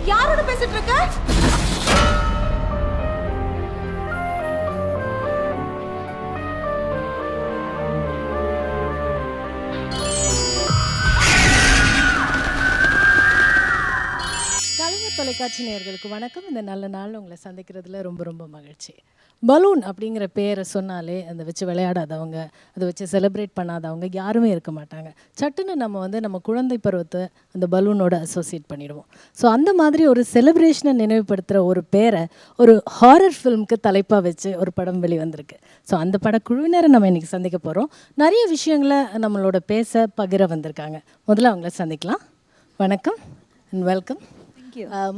யாரோட பேசிட்டு இருக்க? கலைஞர் தொலைக்காட்சி நேயர்களுக்கு வணக்கம். இந்த நல்ல நாள் உங்களை சந்திக்கிறதுல ரொம்ப ரொம்ப மகிழ்ச்சி. பலூன் அப்படிங்கிற பேரை சொன்னாலே அதை வச்சு விளையாடாதவங்க, அதை வச்சு செலிப்ரேட் பண்ணாதவங்க யாருமே இருக்க மாட்டாங்க. சட்டுன்னு நம்ம குழந்தை பருவத்தை அந்த பலூனோட அசோசியேட் பண்ணிடுவோம். ஸோ அந்த மாதிரி ஒரு செலிப்ரேஷனை நினைவுபடுத்துகிற ஒரு பேரை ஒரு ஹாரர் ஃபிலிம்க்கு தலைப்பாக வச்சு ஒரு படம் வெளிவந்திருக்கு. ஸோ அந்த படக்குழுவினரை நம்ம இன்றைக்கி சந்திக்க போகிறோம். நிறைய விஷயங்களை நம்மளோட பகிர வந்திருக்காங்க. முதல்ல அவங்கள சந்திக்கலாம். வணக்கம் அண்ட் வெல்கம்.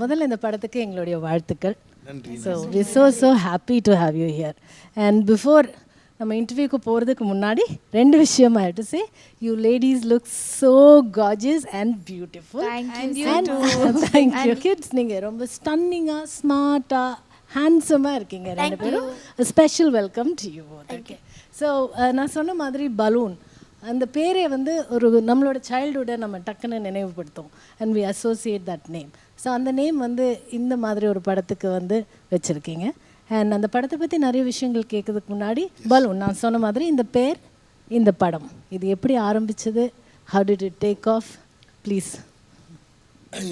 முதல்ல இந்த படத்துக்கு எங்களுடைய வாழ்த்துக்கள். So we so happy to have you here. And before நம்ம இன்டர்வியூக்கு போகிறதுக்கு முன்னாடி ரெண்டு விஷயம் I have to say. You ladies look so gorgeous and beautiful. Thank you. Thank you. Kids, நீங்கள் ரொம்ப ஸ்டன்னிங்காக ஸ்மார்ட்டாக ஹேண்ட்ஸமாக இருக்கீங்க ரெண்டு பேரும். Special welcome to you both. Okay. So நான் சொன்ன மாதிரி பலூன் அந்த பேரே ஒரு நம்மளோட சைல்டுஹுட்டை நம்ம டக்குன்னு நினைவுபடுத்தும். And we associate that name. So அந்த நேம் இந்த மாதிரி ஒரு படத்துக்கு வச்சுருக்கீங்க. அண்ட் அந்த படத்தை பற்றி நிறைய விஷயங்கள் கேட்கறதுக்கு முன்னாடி பலூன் நான் சொன்ன மாதிரி இந்த பேர், இந்த படம் இது எப்படி ஆரம்பிச்சது? How did it take off? Please.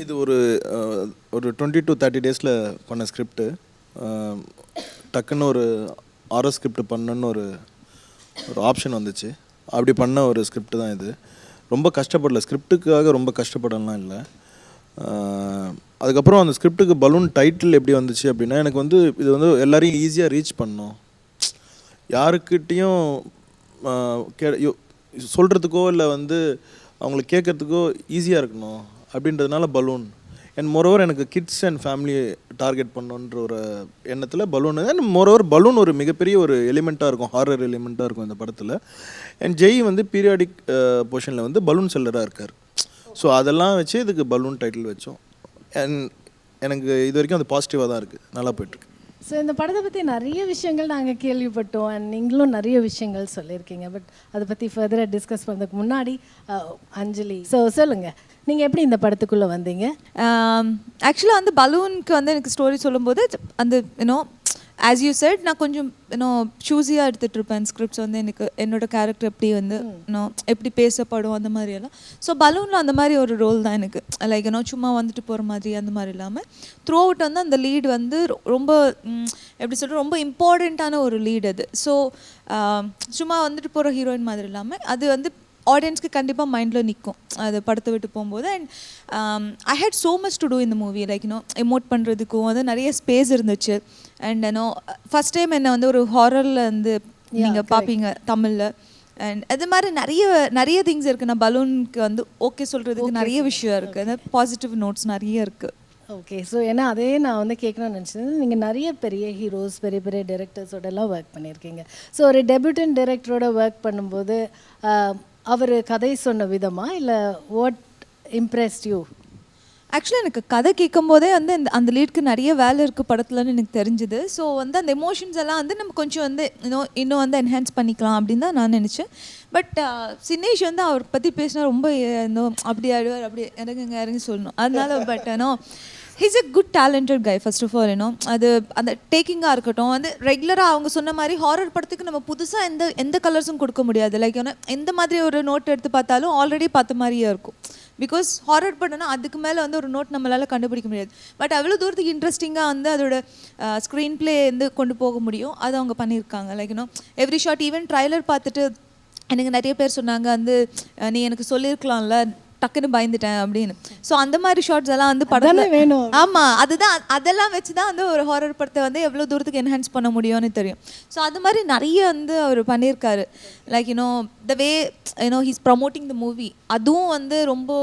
இது ஒரு 20 to 30 டேஸில் பண்ண ஸ்கிரிப்டு. டக்குன்னு ஒரு ஆர்எஸ் ஸ்கிரிப்ட் பண்ணணுன்னு ஒரு ஆப்ஷன் வந்துச்சு. அப்படி பண்ண ஒரு ஸ்கிரிப்ட் தான் இது. ரொம்ப கஷ்டப்படல, ஸ்கிரிப்டுக்காக ரொம்ப கஷ்டப்படலாம் இல்லை. அதுக்கப்புறம் அந்த ஸ்கிரிப்டுக்கு பலூன் டைட்டில் எப்படி வந்துச்சு அப்படின்னா, எனக்கு இது எல்லாரையும் ஈஸியாக ரீச் பண்ணணும், யாருக்கிட்டேயும் சொல்கிறதுக்கோ இல்லை அவங்களுக்கு கேட்குறதுக்கோ ஈஸியாக இருக்கணும் அப்படின்றதுனால பலூன். அண்ட் மோரோவர் எனக்கு கிட்ஸ் அண்ட் ஃபேமிலி டார்கெட் பண்ணணுன்ற ஒரு எண்ணத்தில் பலூன். அண்ட் மோரோவர் பலூன் ஒரு மிகப்பெரிய ஒரு எலிமெண்ட்டாக இருக்கும், ஹாரர் எலிமெண்ட்டாக இருக்கும் இந்த படத்தில். அண்ட் ஜெய் பீரியாடிக் போர்ஷனில் பலூன் செல்லராக இருக்கார். ஸோ அதெல்லாம் வச்சு இதுக்கு பலூன் டைட்டில் வச்சோம். அண்ட் எனக்கு இது வரைக்கும் அது பாசிட்டிவாக தான் இருக்குது, நல்லா போய்ட்டுருக்கு. ஸோ இந்த படத்தை பற்றி நிறைய விஷயங்கள் நாங்கள் கேள்விப்பட்டோம். அண்ட் நீங்களும் நிறைய விஷயங்கள் சொல்லியிருக்கீங்க. பட் அதை பற்றி ஃபர்தராக டிஸ்கஸ் பண்ணுறதுக்கு முன்னாடி அஞ்சலி, ஸோ சொல்லுங்கள், நீங்கள் எப்படி இந்த படத்துக்குள்ளே வந்தீங்க? ஆக்சுவலாக பலூனுக்கு எனக்கு ஸ்டோரி சொல்லும்போது ஆஸ் யூ செட் நான் கொஞ்சம் சூஸியாக எடுத்துகிட்டு இருப்பேன் ஸ்கிரிப்ட்ஸ். எனக்கு என்னோட கேரக்டர் எப்படி எப்படி பேசப்படும் அந்த மாதிரியெல்லாம். ஸோ பலூனில் அந்த மாதிரி ஒரு ரோல் தான் எனக்கு. லைக் சும்மா வந்துட்டு போகிற மாதிரி அந்த மாதிரி இல்லாமல் த்ரூ அவுட் அந்த லீட் ரொம்ப எப்படி சொல்கிற ரொம்ப இம்பார்ட்டண்ட்டான ஒரு லீட் அது. ஸோ சும்மா வந்துட்டு போகிற ஹீரோயின் மாதிரி இல்லாமல் அது ஆடியன்ஸ்க்கு கண்டிப்பாக மைண்டில் நிற்கும் அது படத்தை விட்டு போகும்போது. And I had so much to do இந்த மூவி. லைக் எமோட் பண்ணுறதுக்கும் நிறைய ஸ்பேஸ் இருந்துச்சு. அண்ட் ஃபஸ்ட் டைம் என்னை ஒரு ஹாரரில் நீங்கள் பார்ப்பீங்க தமிழில். அண்ட் அது மாதிரி நிறைய திங்ஸ் இருக்குது. நான் பலூனுக்கு ஓகே சொல்கிறதுக்கு நிறைய விஷயம் இருக்குது, பாசிட்டிவ் நோட்ஸ் நிறைய இருக்குது. ஓகே. ஸோ ஏன்னா அதே நான் கேட்கணும்னு நினச்சது, நீங்கள் நிறைய பெரிய ஹீரோஸ் பெரிய பெரிய டைரக்டர்ஸோடலாம் ஒர்க் பண்ணியிருக்கீங்க. ஸோ ஒரு டெபியூட்டன் டைரக்டரோட ஒர்க் பண்ணும்போது அவர் கதை சொன்ன விதமா இல்லை வாட் இம்ப்ரெஸ்ட் யூ? ஆக்சுவலாக எனக்கு கதை கேட்கும் போதே அந்த லீடுக்கு நிறைய வேலை இருக்குது படத்துலன்னு எனக்கு தெரிஞ்சுது. ஸோ அந்த எமோஷன்ஸ் எல்லாம் நம்ம கொஞ்சம் இன்னும் என்ஹான்ஸ் பண்ணிக்கலாம் அப்படின்னு தான் நான் நினச்சேன். பட் சினேஷ் அவர் பற்றி பேசினா ரொம்ப அப்படி ஆடுவார், அப்படி இறங்கி சொல்லணும். அதனால but he's a good talented guy first of all. அது அந்த டேக்கிங்காக இருக்கட்டும், ரெகுலராக அவங்க சொன்ன மாதிரி ஹாரர் படத்துக்கு நம்ம புதுசாக எந்த கலர்ஸும் கொடுக்க முடியாது. லைக் எந்த மாதிரி ஒரு நோட் எடுத்து பார்த்தாலும் ஆல்ரெடி பார்த்த மாதிரியே இருக்கும். பிகாஸ் ஹாரர் படம்னா அதுக்கு மேலே ஒரு நோட் நம்மளால் கண்டுபிடிக்க முடியாது. பட் அவ்வளோ தூரத்துக்கு இன்ட்ரெஸ்டிங்காக அதோட ஸ்க்ரீன் பிளே கொண்டு போக முடியும். அது அவங்க பண்ணியிருக்காங்க. Like every shot even trailer பார்த்துட்டு எனக்கு நிறைய பேர் சொன்னாங்க நீ எனக்கு சொல்லியிருக்கலாம்ல, டக்குன்னு பயந்துட்டேன் அப்படின்னு. ஸோ அந்த மாதிரி ஷார்ட்ஸ் எல்லாம் படம் வேணும். ஆமாம், அதெல்லாம் வச்சு தான் ஒரு ஹாரர் படத்தை எவ்வளோ தூரத்துக்கு என்ஹான்ஸ் பண்ண முடியும்னு தெரியும். ஸோ அது மாதிரி நிறைய அவர் பண்ணியிருக்காரு. Like the way he's promoting the movie. அதுவும் ரொம்ப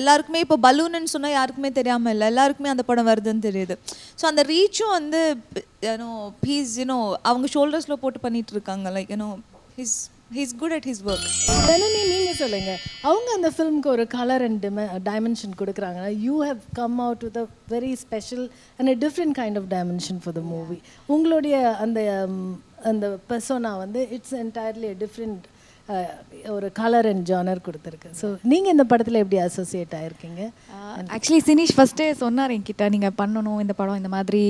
எல்லாருக்குமே இப்போ பலூன்னு சொன்னால் யாருக்குமே தெரியாமல் இல்லை, எல்லாருக்குமே அந்த படம் வருதுன்னு தெரியுது. ஸோ அந்த ரீச்சும் ஹீஸ் அவங்க ஷோல்டர்ஸில் போட்டு பண்ணிட்டு இருக்காங்க. Like he's good at his work. தனனி, நீங்கள் சொல்லுங்கள், அவங்க அந்த ஃபிலிம்க்கு ஒரு கலர் அண்ட் டைமென்ஷன் கொடுக்குறாங்க. You have come out with a very special and a different kind of dimension for the movie. உங்களுடைய அந்த persona it's entirely a different ஒரு கலர் அண்ட் ஜானர் கொடுத்துருக்கு. ஸோ நீங்கள் இந்த படத்தில் எப்படி அசோசியேட் ஆகிருக்கீங்க? ஆக்சுவலி சினீஷ் ஃபஸ்ட்டே சொன்னார் என்கிட்ட, நீங்கள் பண்ணணும் இந்த படம், இந்த மாதிரி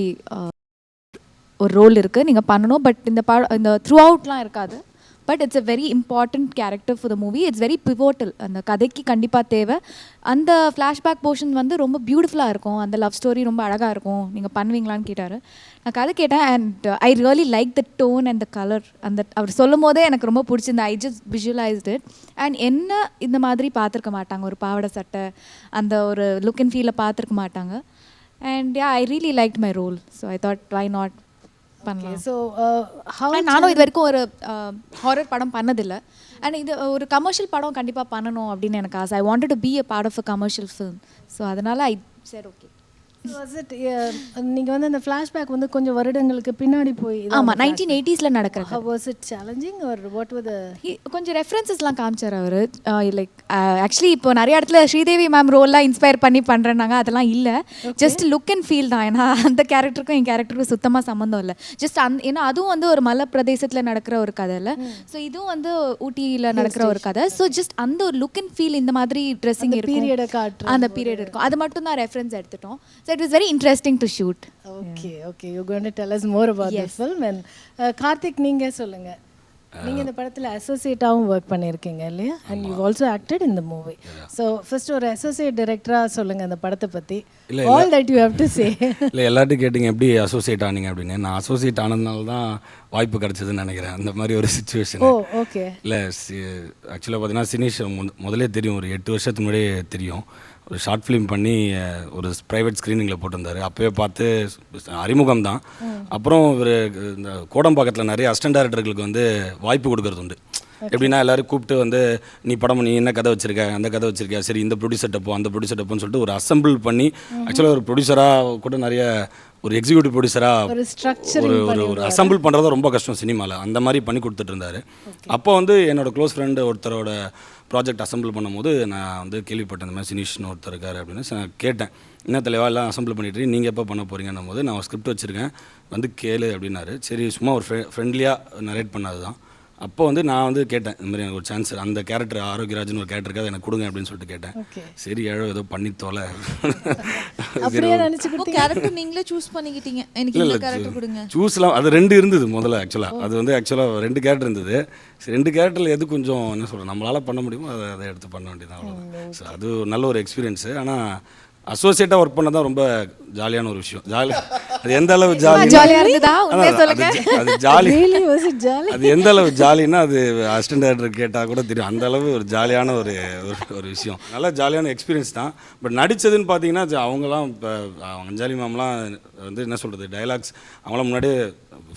ஒரு ரோல் இருக்குது, நீங்கள் பண்ணணும். பட் இந்த படம் இந்த த்ரூ அவுட்லாம் இருக்காது. But it's a very important character for the movie. It's very pivotal. அந்த கதைக்கு கண்டிப்பாக தேவை. அந்த ஃப்ளாஷ்பேக் போர்ஷன் வந்து ரொம்ப பியூட்டிஃபுல்லாக இருக்கும். அந்த லவ் ஸ்டோரி ரொம்ப அழகாக இருக்கும். நீங்கள் பண்ணுவீங்களான்னு கேட்டார். நான் கதை கேட்டேன். And I really like the tone and the colour. அந்த அவர் சொல்லும் போதே எனக்கு ரொம்ப பிடிச்சிருந்த. I just visualised it. And என்ன இந்த மாதிரி பார்த்துருக்க மாட்டாங்க, ஒரு பாவாடை சட்டை அந்த ஒரு லுக் அண்ட் ஃபீலை பார்த்துருக்க மாட்டாங்க. And I really like my role. So I thought why not பண்ணலாம். ஸோ நானும் இது வரைக்கும் ஒரு ஹாரர் படம் பண்ணதில்லை. அண்ட் இது ஒரு கமர்ஷியல் படம் கண்டிப்பாக பண்ணணும் அப்படின்னு எனக்கு ஆசை. I wanted to be a part of a commercial film. So அதனால் ஐ சரி ஓகே. நீங்கள் வந்து அந்த ஃப்ளாஷ்பேக் வந்து கொஞ்சம் வருடங்களுக்கு பின்னாடி போய் ஆமாம் 1980s நடக்கிறது. How was it challenging or what were the கொஞ்சம் ரெஃபரன்சஸ்லாம் காமிச்சார் அவர். லைக் ஆக்சுவலி இப்போ நிறைய இடத்துல ஸ்ரீதேவி மேம் ரோல்லாம் இன்ஸ்பயர் பண்ணி பண்ணுறேன்னாங்க. அதெல்லாம் இல்லை, ஜஸ்ட் லுக் அண்ட் ஃபீல் தான். ஏன்னா அந்த கேரக்டருக்கும் என் கேரக்டருக்கும் சுத்தமாக சம்மந்தம் இல்லை. ஜஸ்ட் ஏன்னா அதுவும் வந்து ஒரு மலை பிரதேசத்தில் நடக்கிற ஒரு கதை இல்லை. ஸோ இதுவும் வந்து ஊட்டியில் நடக்கிற ஒரு கதை. ஸோ ஜஸ்ட் அந்த ஒரு லுக் அண்ட் ஃபீல் இந்த மாதிரி ட்ரெஸ்ஸிங் பீரியடை காட்டுற அந்த பீரியட் இருக்கும். அது மட்டும் தான் ரெஃபரன்ஸ் எடுத்துட்டோம். So it was very interesting to shoot. Okay, you're going to tell us more about the film. And Karthik, நீங்கள் சொல்லுங்கள். நீங்கள் இந்த படத்தில் அசோசியேட்டாகவும் ஒர்க் பண்ணியிருக்கீங்க இல்லையா? And you also acted in the movie. So first ஒரு அசோசியேட் டைரக்டராக சொல்லுங்கள் அந்த படத்தை பற்றி. All that you have to say. இல்லை, எல்லார்ட்டும் கேட்டிங்க எப்படி அசோசியேட் ஆனீங்க அப்படின்னு. நான் அசோசியேட் ஆனதுனால தான் வாய்ப்பு கிடச்சதுன்னு நினைக்கிறேன். அந்த மாதிரி ஒரு சுச்சுவேஷன். ஓ ஓகே. இல்லை, ஆக்சுவலாக பார்த்தீங்கன்னா சினிஷ் முதலே தெரியும், ஒரு 8 வருஷத்துக்கு முன்னாடியே தெரியும். ஒரு ஷார்ட் ஃபிலிம் பண்ணி ஒரு ப்ரைவேட் ஸ்க்ரீனிங்கில் போட்டிருந்தாரு. அப்போவே பார்த்து அறிமுகம் தான். அப்புறம் ஒரு இந்த கோடம்பாக்கத்தில் நிறைய அசிஸ்டன்ட் டைரக்டர்களுக்கு வந்து வாய்ப்பு கொடுக்கறது உண்டு. எப்படின்னா எல்லோரும் கூப்பிட்டு வந்து நீ படம் நீ என்ன கதை வச்சிருக்க, அந்த கதை வச்சிருக்க, சரி இந்த ப்ரொடியூசர்ட்ட போ, அந்த ப்ரொடியூசர்ட்ட சொல்லிட்டு ஒரு அசம்பிள் பண்ணி ஆக்சுவலாக ஒரு ப்ரொடியூசராக கூட நிறைய ஒரு எக்ஸிக்யூட்டிவ் ப்ரொடியூசராக ஒரு அசம்பிள் பண்ணுறது ரொம்ப கஷ்டம் சினிமாவில். அந்த மாதிரி பண்ணி கொடுத்துட்டு இருந்தார். அப்போ வந்து என்னோடய க்ளோஸ் ஃப்ரெண்டு ஒருத்தரோட ப்ராஜெக்ட் அசம்பிள் பண்ணும்போது நான் வந்து கேள்விப்பட்டேன், இந்த மாதிரி சினிஷ்னு ஒருத்தர் இருக்கார் அப்படின்னு. நான் கேட்டேன், என்ன தலைவா எல்லாம் அசம்பிள் பண்ணிட்டு நீங்கள் எப்போ பண்ண போகிறீங்கன்னும் போது நான் ஒரு ஸ்கிரிப்ட் வச்சுருக்கேன் வந்து கேளு அப்படின்னாரு. சரி சும்மா ஒரு ஃப்ரெண்ட்லியாக நரேட் பண்ணது தான். அப்போ வந்து நான் வந்து கேட்டேன், இந்த மாதிரி எனக்கு ஒரு சான்ஸ் அந்த கேரக்டர் ஆரோக்கியராஜன் ஒரு கேரக்டருக்கு எனக்கு கொடுங்க அப்படின்னு சொல்லிட்டு கேட்டேன். சரி ஏதோ பண்ணி தோலை கேரக்டர் நீங்களே சூஸ் பண்ணிக்கிட்டீங்க, எனக்கு இந்த கேரக்டர் கொடுங்க. சூஸ்லாம் அது 2 இருந்தது முதல்ல. அது வந்து ஆக்சுவலாக 2 கேரக்டர் இருந்தது. சரி 2 கேரக்டரில் எது கொஞ்சம் என்ன சொல்கிறேன் நம்மளால் பண்ண முடியுமோ அதை எடுத்து பண்ண வேண்டியதான், அவ்வளோதான். ஸோ அது நல்ல ஒரு எக்ஸ்பீரியன்ஸு. ஆனால் அசோசியேட்டாக ஒர்க் பண்ண தான் ரொம்ப ஜாலியான ஒரு விஷயம். அது எந்த அளவு ஜாலியாக இருந்ததா அது ஜாலி, அது எந்த அளவு ஜாலின்னா அது அசிஸ்டன்ட் டைரக்டர் கேட்டால் கூட தெரியும். அந்த அளவு ஒரு ஜாலியான ஒரு விஷயம். நல்ல ஜாலியான எக்ஸ்பீரியன்ஸ் தான். பட் நடித்ததுன்னு பார்த்தீங்கன்னா அவங்களாம் இப்போ அஞ்சாலி மேம்லாம் வந்து என்ன சொல்கிறது டைலாக்ஸ் அவங்களாம் முன்னாடியே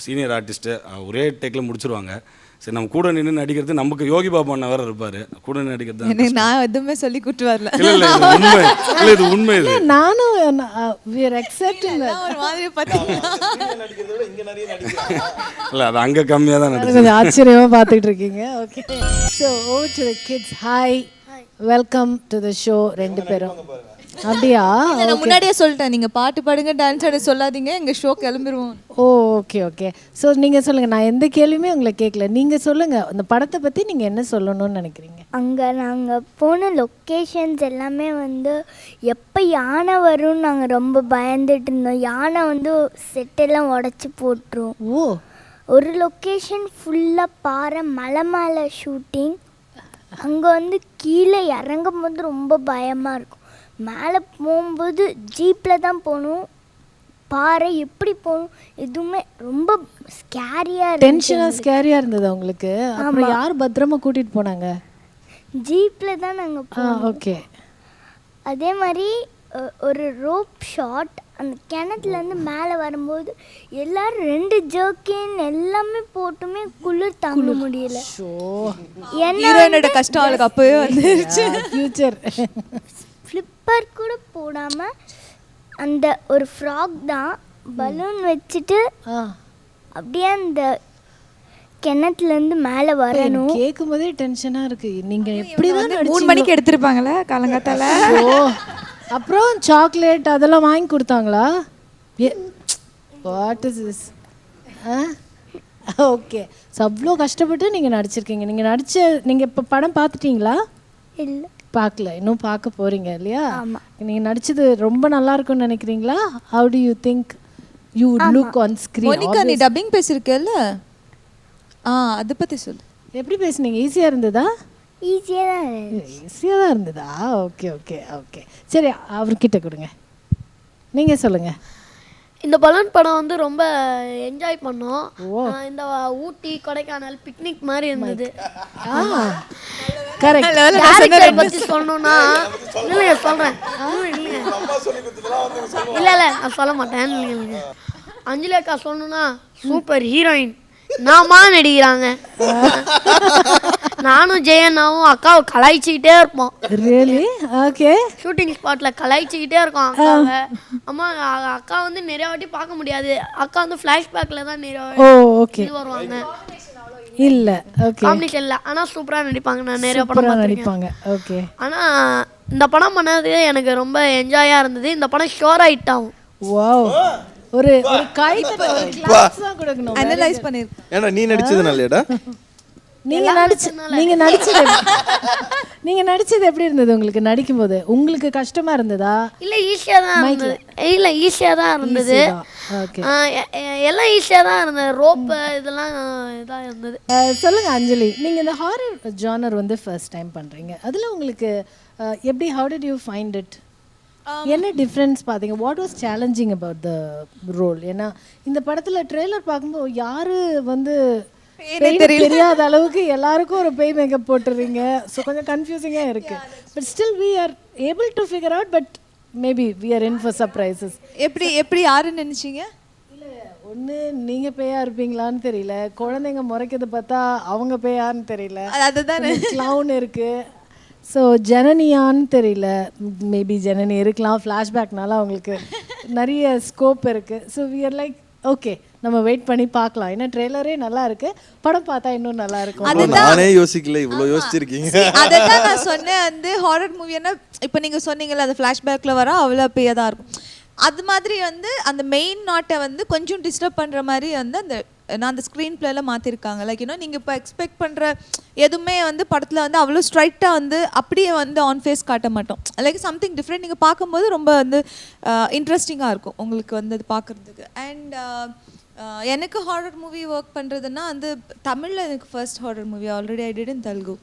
சீனியர் ஆர்டிஸ்ட்டு ஒரே டேக்கில் முடிச்சிருவாங்க. சரி நம்ம கூட நின்று நடிக்கிறது, நமக்கு யோகி பாபா அண்ணா வேறு இருப்பார் கூட நின்று நடிக்கிறது. நான் எதுவுமே சொல்லி கூட்டு வரல. இல்லை உண்மை, இல்லை இது உண்மை. இது நானும் ஒரு மாதிரி பார்த்தீங்கன்னா இல்லை அது அங்கே கம்மியாக தான் நடிச்சு கொஞ்சம் ஆச்சரியமாக பார்த்துட்டு இருக்கீங்க. Okay, so over to the kids. Hi, welcome to the show. 2 பேரும் அப்படியா? நான் முன்னாடியே சொல்லிட்டேன், நீங்கள் பாட்டு பாடுங்க டான்ஸ் ஆட சொல்லாதீங்க, எங்கள் ஷோ கிளம்பிடுவோம். ஓ ஓகே. ஸோ நீங்கள் சொல்லுங்கள், நான் எந்த கேள்வியுமே உங்களை கேட்கல. நீங்கள் சொல்லுங்கள், அந்த படத்தை பற்றி நீங்கள் என்ன சொல்லணும்னு நினைக்கிறீங்க? அங்கே நாங்கள் போன லொக்கேஷன்ஸ் எல்லாமே வந்து எப்போ யானை வரும்னு நாங்கள் ரொம்ப பயந்துட்டு இருந்தோம். யானை வந்து செட்டெல்லாம் உடச்சி போட்டுரும். ஓ, ஒரு லொக்கேஷன் ஃபுல்லாக பாறை மலை மேலே ஷூட்டிங். அங்கே வந்து கீழே இறங்கும் போது ரொம்ப பயமாக இருக்கும். மேலே போகும்போது ஜீப்பில் தான் போகணும். பாறை எப்படி போகணும் எதுவுமே ரொம்ப ஸ்கேரியாக ஸ்கேரியாக இருந்தது உங்களுக்கு. அப்புறம் யார் பத்திரமா கூட்டிகிட்டு போனாங்க? ஜீப்பில் தான் நாங்கள் போனோம். ஓகே. அதே மாதிரி ஒரு ரோப் ஷாட் அந்த கிணத்துலேருந்து மேலே வரும்போது எல்லாரும் 2 ஜர்க்கின் எல்லாமே போட்டுமே குளிர் தாங்க முடியல. ஹீரோயினோட கஷ்டம் அவளுக்கு அப்போவே வந்துருச்சு. ஃபியூச்சர் ஃப்ளிப்பர் கூட போடாமல் அந்த ஒரு ஃப்ராக் தான் பலூன் வச்சுட்டு அப்படியே அந்த கிணத்துலேருந்து மேலே வரணும். கேட்கும் போதே டென்ஷனாக இருக்குது. நீங்கள் எப்படி தான் 3 மணிக்கு எடுத்துருப்பாங்களே காலங்காத்தால. ஓ, அப்புறம் சாக்லேட் அதெல்லாம் வாங்கி கொடுத்தாங்களா? What is this? Okay. So அவ்வளோ கஷ்டப்பட்டு நீங்கள் நடிச்சிருக்கீங்க. நீங்கள் இப்போ படம் பார்த்துட்டீங்களா? இல்லை. பார்க்கல, இன்னும் பார்க்க போகிறீங்க இல்லையா? ஆமாம். நீங்கள் நடிச்சது ரொம்ப நல்லா இருக்கும்னு நினைக்கிறீங்களா? How do you think you look on screen? Monica நீ டப்பிங் பேசியிருக்கல, அதை பற்றி சொல்லு. எப்படி பேசுனீங்க? ஈஸியாக இருந்ததா? ஈஸியாக தான் இருந்துச்சு. ஈஸியாக தான் இருந்ததா? Okay okay okay. சரி, அவர்கிட்ட கொடுங்க, நீங்கள் சொல்லுங்கள். இந்த பலூன் படம் வந்து ரொம்ப என்ஜாய் பண்ணோம். இந்த ஊட்டி கொடைக்கானல் பிக்னிக் மாதிரி இருந்தது. கரெக்ட். கேரக்டர் பற்றி சொல்லணும்னா இல்லைங்க சொல்கிறேன். இல்லை நான் சொல்ல மாட்டேன். இல்லைங்க அஞ்சலி அக்கா சொல்லணும்னா சூப்பர் ஹீரோயின் நாமா நடிக்கிறாங்க. நானும் ஜெயண்ணாவும் அக்காவை கலாய்ச்சிக்கிட்டே இருப்போம். ரியலி? ஓகே. ஷூட்டிங் ஸ்பாட்டில் கலாய்ச்சிக்கிட்டே இருக்கோம் அக்காவை. அம்மா அக்கா வந்து நிறைய வாட்டி பார்க்க முடியாது. அக்கா வந்து ஃப்ளாஷ்பேக்கில் தான் நிறைய ஓகே வருவாங்க. இல்லை ஓகே. காம்பினேஷன் இல்லை, ஆனால் சூப்பராக நடிப்பாங்க. நான் நிறைய படம் நடிப்பாங்க. ஓகே. ஆனால் இந்த படம் பண்ணது எனக்கு ரொம்ப என்ஜாயாக இருந்தது. இந்த படம் ஷோராக ஹிட் ஆகும். வாவ். ஒரு கை கிளாஸ் தான் கொடுக்கணும். அனலைஸ் பண்ணிருக்கேன். ஏன்னா நீ நடிச்சதுனாலடா. நீங்க நடிச்சது எப்படி இருந்தது உங்களுக்கு? நடிக்கும்போது உங்களுக்கு கஷ்டமா இருந்ததா? இல்லை ஈஸியாக தான் இருந்தது. இல்லை ஈஸியாக தான் இருந்தது. ஓகே. எல்லாம் ஈஸியாக தான் இருந்தது. ரோப்பு இதெல்லாம் இதாக இருந்தது. சொல்லுங்க அஞ்சலி, நீங்க இந்த ஹாரர் ஜானர் வந்து ஃபர்ஸ்ட் டைம் பண்றீங்க. அதுல உங்களுக்கு எப்படி, how did you find it? என்ன டிஃப்ரென்ஸ் பார்த்தீங்க? What was challenging about the role? ஏன்னா இந்த படத்தில் ட்ரெய்லர் பார்க்கும்போது யாரு வந்து தெரியாத அளவுக்கு எல்லாருக்கும் ஒரு பேய் மேக்கப் போட்டுறீங்க. ஸோ கொஞ்சம் கன்ஃபியூசிங்காக இருக்கு. But still we are able to figure out. But maybe we are in for surprises. எப்படி யாருன்னு நினைச்சீங்க? இல்லை, ஒன்று நீங்கள் பேயா இருப்பீங்களான்னு தெரியல, குழந்தைங்க முறைக்கிறது பார்த்தா அவங்க பேயான்னு தெரியல, அதுதான் க்ளவுன் இருக்கு. ஸோ ஜனனியான்னு தெரியல, மேபி ஜனனி இருக்கலாம். ஃப்ளாஷ்பேக்னால அவங்களுக்கு நிறைய ஸ்கோப் இருக்குது. So we are like okay, நம்ம வெயிட் பண்ணி பார்க்கலாம். ஏன்னா ட்ரெய்லரே நல்லா இருக்கு, படம் பார்த்தா இன்னும் நல்லா இருக்கும். நானே யோசிக்கல, இவ்வளோ யோசிச்சிருக்கீங்க. அதான் நான் சொன்னேன், வந்து ஹாரர் மூவின்னா இப்போ நீங்கள் சொன்னீங்கல்ல, அந்த ஃப்ளாஷ்பேக்கில் வர அவ்வளோ பேயாக தான் இருக்கும். அது மாதிரி வந்து அந்த மெயின் நாட்டை வந்து கொஞ்சம் டிஸ்டர்ப் பண்ணுற மாதிரி வந்து அந்த ஸ்க்ரீன் பிளேல மாற்றிருக்காங்க. லைக் இன்னும் நீங்கள் இப்போ எக்ஸ்பெக்ட் பண்ணுற எதுவுமே வந்து படத்தில் வந்து அவ்வளோ ஸ்ட்ரைட்டாக வந்து அப்படியே வந்து ஆன் ஃபேஸ் காட்ட மாட்டோம். Like something different. நீங்கள் பார்க்கும்போது ரொம்ப வந்து இன்ட்ரெஸ்டிங்காக இருக்கும் உங்களுக்கு வந்து அது பார்க்குறதுக்கு. அண்ட் எனக்கு ஹாரர் மூவி ஒர்க் பண்ணுறதுன்னா வந்து தமிழில் எனக்கு first horror movie already I did in Telugu.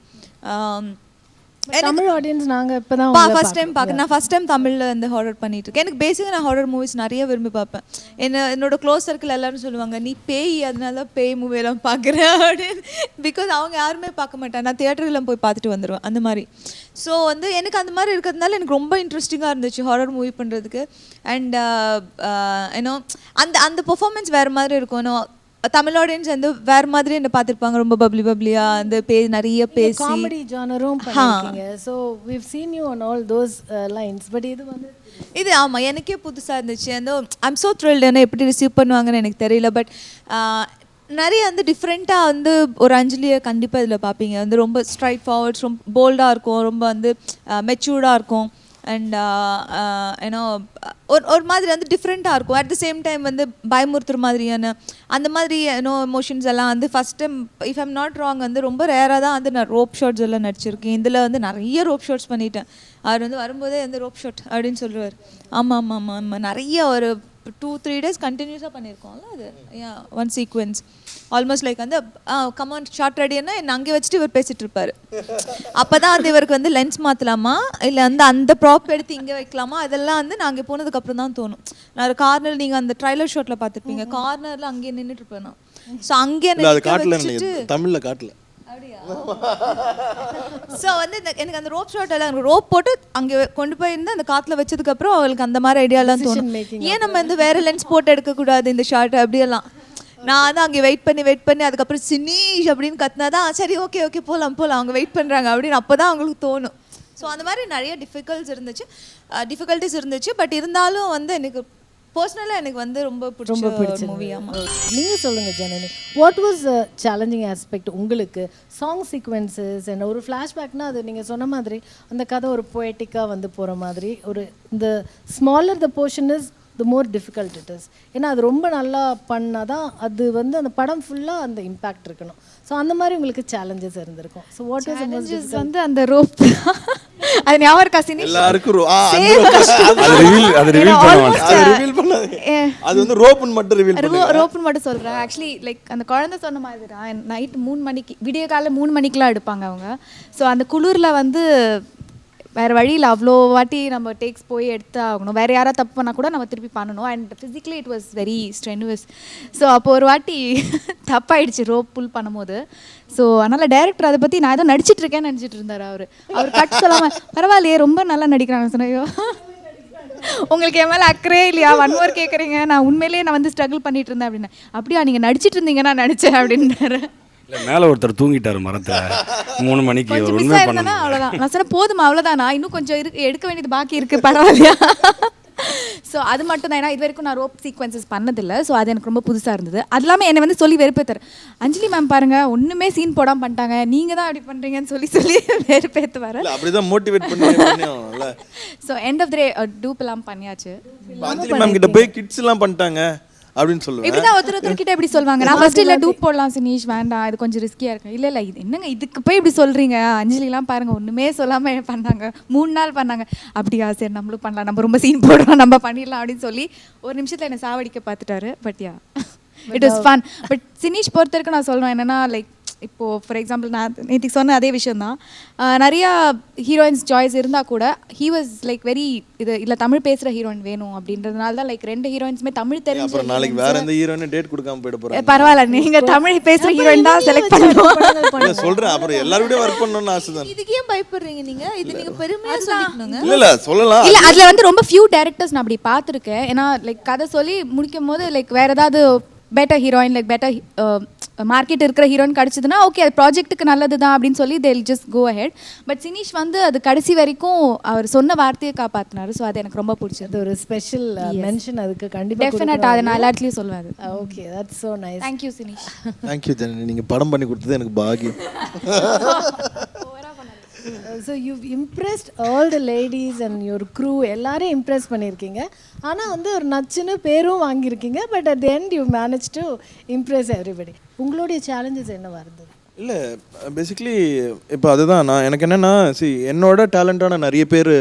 Tamil audience நாங்கள் இப்போ தான் ஃபர்ஸ்ட் டைம் பார்க்க. நான் ஃபர்ஸ்ட் டைம் தமிழில் வந்து ஹாரர் பண்ணிட்டு இருக்கேன். எனக்கு பேசிக்காக நான் ஹாரர் மூவிஸ் நிறைய விரும்பி பார்ப்பேன். என்னோட க்ளோஸ் சர்க்கிள் எல்லாரும் சொல்லுவாங்க, நீ பேய் அதனால பேய் மூவியெல்லாம் பார்க்குறேன் அப்படின்னு. பிகாஸ் அவங்க யாருமே பார்க்க மாட்டேன், நான் தியேட்டர்லாம் போய் பார்த்துட்டு வந்துடுவேன் அந்த மாதிரி. ஸோ வந்து எனக்கு அந்த மாதிரி இருக்கிறதுனால எனக்கு ரொம்ப இன்ட்ரெஸ்டிங்காக இருந்துச்சு ஹாரர் மூவி பண்ணுறதுக்கு. அண்ட் ஏன்னோ அந்த பெர்ஃபார்மன்ஸ் வேறு மாதிரி இருக்கும். ஏன்னோ தமிழ் ஆடியன்ஸ் வந்து வேற மாதிரி என்ன பார்த்துருப்பாங்க, ரொம்ப பப்ளியா அந்த நிறைய பேசி காமெடி ஜானரும் பண்ணிருக்கீங்க. So we've seen you on all those lines. But இது ஆமாம் எனக்கே புதுசாக இருந்துச்சு. அந்த ஐம் ஸோ த்ரில்டு. ஏன்னா எப்படி ரிசீவ் பண்ணுவாங்கன்னு எனக்கு தெரியல. பட் நிறைய வந்து டிஃப்ரெண்ட்டாக வந்து ஒரு அஞ்சலியை கண்டிப்பாக இதில் பார்ப்பீங்க. வந்து ரொம்ப ஸ்ட்ரைட் ஃபார்வர்ட்ஸ், ரொம்ப போல்டாக இருக்கும், ரொம்ப வந்து மெச்சூர்டாக இருக்கும். அண்ட் ஏன்னோ ஒரு மாதிரி வந்து டிஃப்ரெண்ட்டாக இருக்கும். அட் த சேம் டைம் வந்து பயமுறுத்துற மாதிரியான அந்த மாதிரி ஏன்னோ எமோஷன்ஸ் எல்லாம் வந்து first time if I'm not wrong வந்து ரொம்ப ரேராக தான் வந்து நான் ரோப் ஷாட்ஸ் எல்லாம் நடிச்சிருக்கேன். இதில் வந்து நிறைய ரோப் ஷாட்ஸ் பண்ணிட்டேன். அவர் வந்து வரும்போதே வந்து ரோப் ஷாட் அப்படின்னு சொல்லுவார். ஆமாம் நிறைய ஒரு 2-3 days கண்டினியூஸாக பண்ணியிருக்கோம்ல. அது ஒன் சீக்வென்ஸ் ஆல்மோஸ்ட் லைக் வந்து கமான் ஷார்ட் ரெடின்னா என்ன அங்கே வச்சுட்டு இவர் பேசிகிட்டு இருப்பார். அப்போ தான் வந்து இவருக்கு வந்து லென்ஸ் மாற்றலாமா இல்லை வந்து அந்த ப்ராப் எடுத்து இங்கே வைக்கலாமா, அதெல்லாம் வந்து நாங்கள் போனதுக்கப்புறம் தான் தோணும். நான் ஒரு கார்னர், நீங்கள் அந்த ட்ரைலர் ஷாட்டில் பார்த்துருப்பீங்க, கார்னரில் அங்கேயே நின்றுட்டு இருப்பேன் நான். ஸோ அங்கே வச்சுட்டு தமிழில் காட்டல. ஸோ வந்து எனக்கு அந்த ரோப் ஷாட் எல்லாம் ரோப் போட்டு அங்கே கொண்டு போயிருந்து அந்த காற்றுல வச்சதுக்கப்புறம் அவளுக்கு அந்த மாதிரி ஐடியாலாம் தோணும். ஏன் நம்ம வந்து வேறு லென்ஸ் போட்டு எடுக்கக்கூடாது இந்த ஷார்ட் அப்படியெல்லாம். நான் வந்து அங்கே வெயிட் பண்ணி அதுக்கப்புறம் சினீஷ் அப்படின்னு கத்தினா தான் சரி ஓகே போகலாம் அவங்க வெயிட் பண்ணுறாங்க அப்படின்னு அப்போ தான் அவங்களுக்கு தோணும். ஸோ அந்த மாதிரி நிறைய டிஃபிகல்ட்டிஸ் இருந்துச்சு. பட் இருந்தாலும் வந்து எனக்கு பர்சனலாக எனக்கு வந்து ரொம்ப பிடிச்ச மூவி. ஆமாம். நீங்கள் சொல்லுங்கள் Janani, what was challenging aspect உங்களுக்கு? சாங் சீக்வன்சஸ் என்ன, ஒரு ஃப்ளாஷ்பேக்னால் அது நீங்கள் சொன்ன மாதிரி அந்த கதை ஒரு பொயட்டிக்காக வந்து போகிற மாதிரி, ஒரு இந்த smaller the portion is the more difficult it is. ஏன்னா அது ரொம்ப நல்லா பண்ணால் தான் அது வந்து அந்த படம் ஃபுல்லாக அந்த இம்பேக்ட் இருக்கணும். ஸோ அந்த மாதிரி உங்களுக்கு சேலஞ்சஸ் இருந்திருக்கும். So what was the most Challenges வந்து அந்த ரோப் அது ஞாபகம் இருக்கா சினிஷ்? எல்லாருக்கும் அது ரிவீல் பண்ணுவாங்க. ரிவீல் பண்ணாது. அது வந்து ரோப்னு மட்டும் ரிவீல் பண்ணுங்க. ரோப்னு மட்டும் சொல்கிறேன். ஆக்சுவலி லைக் அந்த குழந்தை சொன்ன மாதிரி தான் நைட் 3 மணிக்கு விடிய காலை 3 மணிக்கெலாம் எடுப்பாங்க அவங்க. ஸோ அந்த குளிரில் வந்து வேறு வழியில் அவ்வளோ வாட்டி நம்ம டேக்ஸ் போய் எடுத்து ஆகணும். வேறு யாராவது தப்பு பண்ணால் கூட நம்ம திருப்பி பண்ணணும். And physically it was very strenuous. So அப்போ ஒரு வாட்டி தப்பாயிடுச்சு ரோப் புல் பண்ணும்போது. ஸோ அதனால் டைரக்டர் அதை பற்றி நான் ஏதோ நடிச்சிட்ருக்கேன்னு நினச்சிட்டு இருந்தார். அவர் கட் சொல்லாமல் பரவாயில்லையே ரொம்ப நல்லா நடிக்கிறாங்க சொன்னையோ உங்களுக்கு என் மேலே அக்கறை இல்லையா 1 hour கேட்குறீங்க, நான் உண்மையிலேயே நான் வந்து ஸ்ட்ரகிள் பண்ணிட்டு இருந்தேன் அப்படின்னு. அப்படியா நீங்கள் நடிச்சிட்டு இருந்தீங்கன்னா நினச்சேன் அப்படின்னாரு. இல்லை மேலே ஒருத்தர் தூங்கிட்டார் மரத்தில் 3 மணிக்கு. கொஞ்சம் ஒரு மிஸ் உண்மை ஆயிருந்தேன்னா பண்ணணும். அவ்வளோதான். நான் சொன்னேன் போதுமா அவ்வளோதானா, இன்னும் கொஞ்சம் எடுக்க வேண்டியது பாக்கி இருக்குது பரவாயில்லையா. ஸோ அது மட்டும் தான். ஏன்னா இது வரைக்கும் நான் ரோப் சீக்வன்சஸ் பண்ணதில்லை. ஸோ அது எனக்கு ரொம்ப புதுசாக இருந்தது. அது இல்லாமல் என்னை வந்து சொல்லி வெறுப்பேற்றார். அஞ்சலி மேம் பாருங்கள் ஒன்றுமே சீன் போடாமல் பண்ணிட்டாங்க, நீங்கள் தான் அப்படி பண்ணுறீங்கன்னு சொல்லி வெறுப்பேற்றுவார். அப்படிதான் மோட்டிவேட் பண்ணி. ஸோ எண்ட் ஆஃப் த டே டூப்லாம் பண்ணியாச்சு. அஞ்சலி மேம் கிட்ட போய் கிட்ஸ் எல்லாம் பண்ணிட்டாங்க அப்படின்னு சொல்லுவேன். இப்படிதான் ஒருத்தர் கிட்ட எப்படி சொல்லுவாங்க, நான் ஃபர்ஸ்ட் இல்லை டூப் போடலாம் சினிஷ் வேண்டாம் இது கொஞ்சம் ரிஸ்கியாக இருக்கு. இல்லை இது என்னங்க இதுக்கு போய் இப்படி சொல்கிறீங்க, அஞ்சலிலாம் பாருங்க ஒன்றுமே சொல்லாமல் பண்ணாங்க 3 நாள் பண்ணாங்க. அப்படியா சரி நம்மளும் பண்ணலாம், நம்ம ரொம்ப சீன் போடுறோம் நம்ம பண்ணிடலாம் அப்படின்னு சொல்லி ஒரு நிமிஷத்தில் என்னை சாவடிக்க பார்த்துட்டாரு. But yeah it was fun. But Sinish பொறுத்த வரைக்கும் நான் சொல்லுவேன் என்னென்னா லைக் இப்போது ஃபார் எக்ஸாம்பிள் நான் நேற்றுக்கு சொன்ன அதே விஷயம் தான். நிறையா ஹீரோயின்ஸ் சாய்ஸ் இருந்தால் கூட ஹீ வாஸ் லைக் வெரி இது இல்லை தமிழ் பேசுகிற ஹீரோயின் வேணும் அப்படின்றதுனால தான் லைக் 2 ஹீரோயின்ஸுமே தமிழ் தெரிஞ்சு. அப்புறம் நாளைக்கு வேற எந்த ஹீரோயின் டேட் கொடுக்காம போயிட போறாங்க. பரவாயில்ல நீங்கள் தமிழ் பேசுகிற ஹீரோயின் தான் செலக்ட் பண்ணணும் சொல்றேன். அப்புறம் எல்லாரோட ஒர்க் பண்ணணும்னு ஆசை தான். இதுக்கு ஏன் பயப்படுறீங்க நீங்க? இது நீங்க பெருமையா சொல்லிக்கணுங்க. இல்ல சொல்லலாம். இல்லை அதில் வந்து ரொம்ப ஃபியூ டேரக்டர்ஸ் நான் அப்படி பார்த்துருக்கேன். ஏன்னா லைக் கதை சொல்லி முடிக்கும் போது லைக் வேறு ஏதாவது better heroine like better market இருக்கிற ஹீரோயின் கிடச்சிதுன்னா ஓகே அது ப்ராஜெக்ட்டுக்கு நல்லது தான் அப்படின்னு சொல்லி they'll just go ahead. But Sinish வந்து அது கடைசி வரைக்கும் அவர் சொன்ன வார்த்தையை காப்பாற்றினார். ஸோ அது எனக்கு ரொம்ப பிடிச்சது. ஒரு ஸ்பெஷல் மென்ஷன் அதுக்கு கண்டிப்பாக டெஃபினட்டாக அதை நான் எல்லா இடத்துலையும் சொல்லுவேன். அது okay that's so nice. Thank you Sinish. Thank you Janani, நீங்கள் படம் பண்ணி கொடுத்தது எனக்கு பாக்கியம். So you've impressed all the ladies and your crew எல்லாரையும் இம்ப்ரெஸ் பண்ணியிருக்கீங்க. ஆனால் வந்து ஒரு நச்சுன்னு பேரும் வாங்கியிருக்கீங்க. But at the end you managed to impress everybody. உங்களுடைய சேலஞ்சஸ் என்னவா இருந்தது? இல்லை பேசிக்லி இப்போ அதுதான் நான் எனக்கு என்னென்னா என்னோட டேலண்டான நிறைய பேர்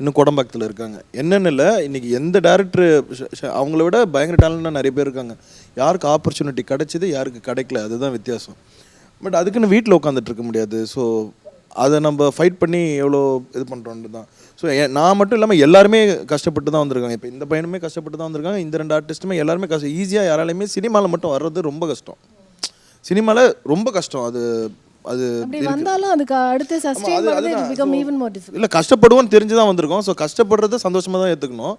இன்னும் கோடம்பாக்கத்தில் இருக்காங்க. என்னென்னு இல்லை இன்றைக்கி எந்த டேரக்டர் அவங்கள விட பயங்கர டேலண்டாக நிறைய பேர் இருக்காங்க. யாருக்கு ஆப்பர்ச்சுனிட்டி கிடைச்சிது யாருக்கு கிடைக்கல அதுதான் வித்தியாசம். பட் அதுக்குன்னு வீட்டில் உட்காந்துட்டு இருக்க முடியாது. ஸோ அதை நம்ம ஃபைட் பண்ணி எவ்வளோ இது பண்ணுறோன்னு தான். ஸோ நான் மட்டும் இல்லாமல் எல்லாருமே கஷ்டப்பட்டு தான் வந்திருக்காங்க. இப்போ இந்த பையனுமே கஷ்டப்பட்டு தான் வந்திருக்காங்க. இந்த 2 ஆர்டிஸ்ட்டுமே எல்லாருமே கஷ்டம். ஈஸியாக யாராலையுமே சினிமாவில் மட்டும் வர்றது ரொம்ப கஷ்டம். சினிமாவில் ரொம்ப கஷ்டம். அது அது வந்தாலும் அதுக்கு அடுத்து சஸ்டெயின் பண்ணது it become even more difficult. இல்லை கஷ்டப்படுவோன்னு தெரிஞ்சு தான் வந்திருக்கோம். ஸோ கஷ்டப்படுறத சந்தோஷமாக தான் ஏற்றுக்கணும்.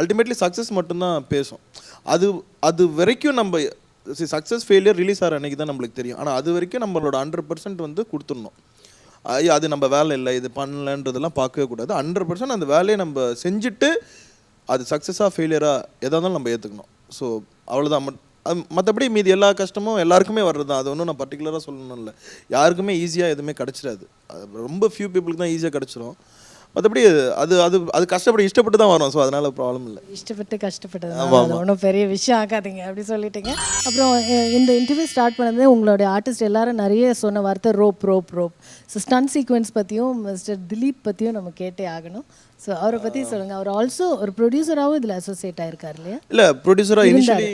அல்டிமேட்லி சக்ஸஸ் மட்டும்தான் பேசும். அது வரைக்கும் நம்ம சக்ஸஸ் ஃபெயிலியர் ரிலீஸ் ஆகிற அன்றைக்கி தான் நம்மளுக்கு தெரியும். ஆனால் அது வரைக்கும் நம்மளோட 100% வந்து கொடுத்துடணும். அது நம்ம வேலை இல்லை இது பண்ணலன்றதெல்லாம் பார்க்கவே கூடாது. 100% அந்த வேலையை நம்ம செஞ்சுட்டு அது சக்ஸஸாக ஃபெயிலியராக எதாக இருந்தாலும் நம்ம ஏற்றுக்கணும். ஸோ அவ்வளோதான். மற்றபடி மீதி எல்லா கஷ்டமும் எல்லாருக்குமே வர்றது தான். அது ஒன்றும் நான் பர்டிகுலராக சொல்லணும் இல்லை. யாருக்குமே ஈஸியாக எதுவுமே கிடச்சிடாது. அது ரொம்ப ஃபியூ பீப்புளுக்கு தான் ஈஸியாக கிடச்சிரும். மற்றபடி அது அது அது கஷ்டப்பட்டு இஷ்டப்பட்டு தான் வரும். ஸோ அதனால் ப்ராப்ளம் இல்லை. இஷ்டப்பட்டு கஷ்டப்பட்டது ஒன்றும் பெரிய விஷயம் ஆகாதீங்க அப்படி சொல்லிட்டீங்க. அப்புறம் இந்த இன்டர்வியூ ஸ்டார்ட் பண்ணதே உங்களுடைய ஆர்டிஸ்ட் எல்லாரும் நிறைய சொன்ன வார்த்தை rope rope rope. So stun sequence பற்றியும் மிஸ்டர் திலீப் பற்றியும் நம்ம கேட்டே ஆகணும். ஸோ அவரை பற்றி சொல்லுங்கள். அவர் ஆல்சோ ஒரு ப்ரொடியூசராகவும் இதில் அசோசியேட் ஆகிருக்கார் இல்லையா? இல்லை ப்ரொடியூசராக இனிஷியலி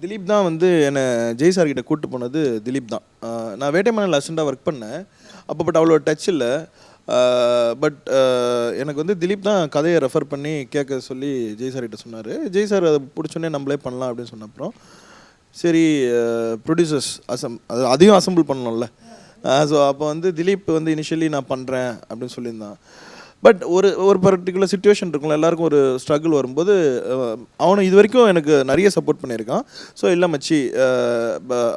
திலீப் தான் வந்து என்னை ஜெய் சார் கிட்ட கூப்பிட்டு போனது திலீப் தான். நான் வேட்டைமணில் அசிஸ்டண்டாக ஒர்க் பண்ணேன் அப்போ. பட் அவ்வளோ டச் இல்லை. பட் எனக்கு வந்து திலீப் தான் கதையை ரெஃபர் பண்ணி கேட்க சொல்லி ஜெய் சார் கிட்ட சொன்னார். ஜெய் சார் அதை பிடிச்சோன்னே நம்மளே பண்ணலாம் அப்படின்னு சொன்ன அப்புறம் சரி ப்ரொடியூசர்ஸ் அதையும் அசம்பிள் பண்ணணும்ல. ஸோ அப்போ வந்து திலீப் வந்து இனிஷியலி நான் பண்ணுறேன் அப்படின்னு சொல்லியிருந்தான். பட் ஒரு பர்டிகுலர் சுச்சுவேஷன் இருக்கும்ல, எல்லாருக்கும் ஒரு ஸ்ட்ரகிள் வரும்போது அவனும் இது வரைக்கும் எனக்கு நிறைய சப்போர்ட் பண்ணியிருக்கான். ஸோ இல்லை மச்சி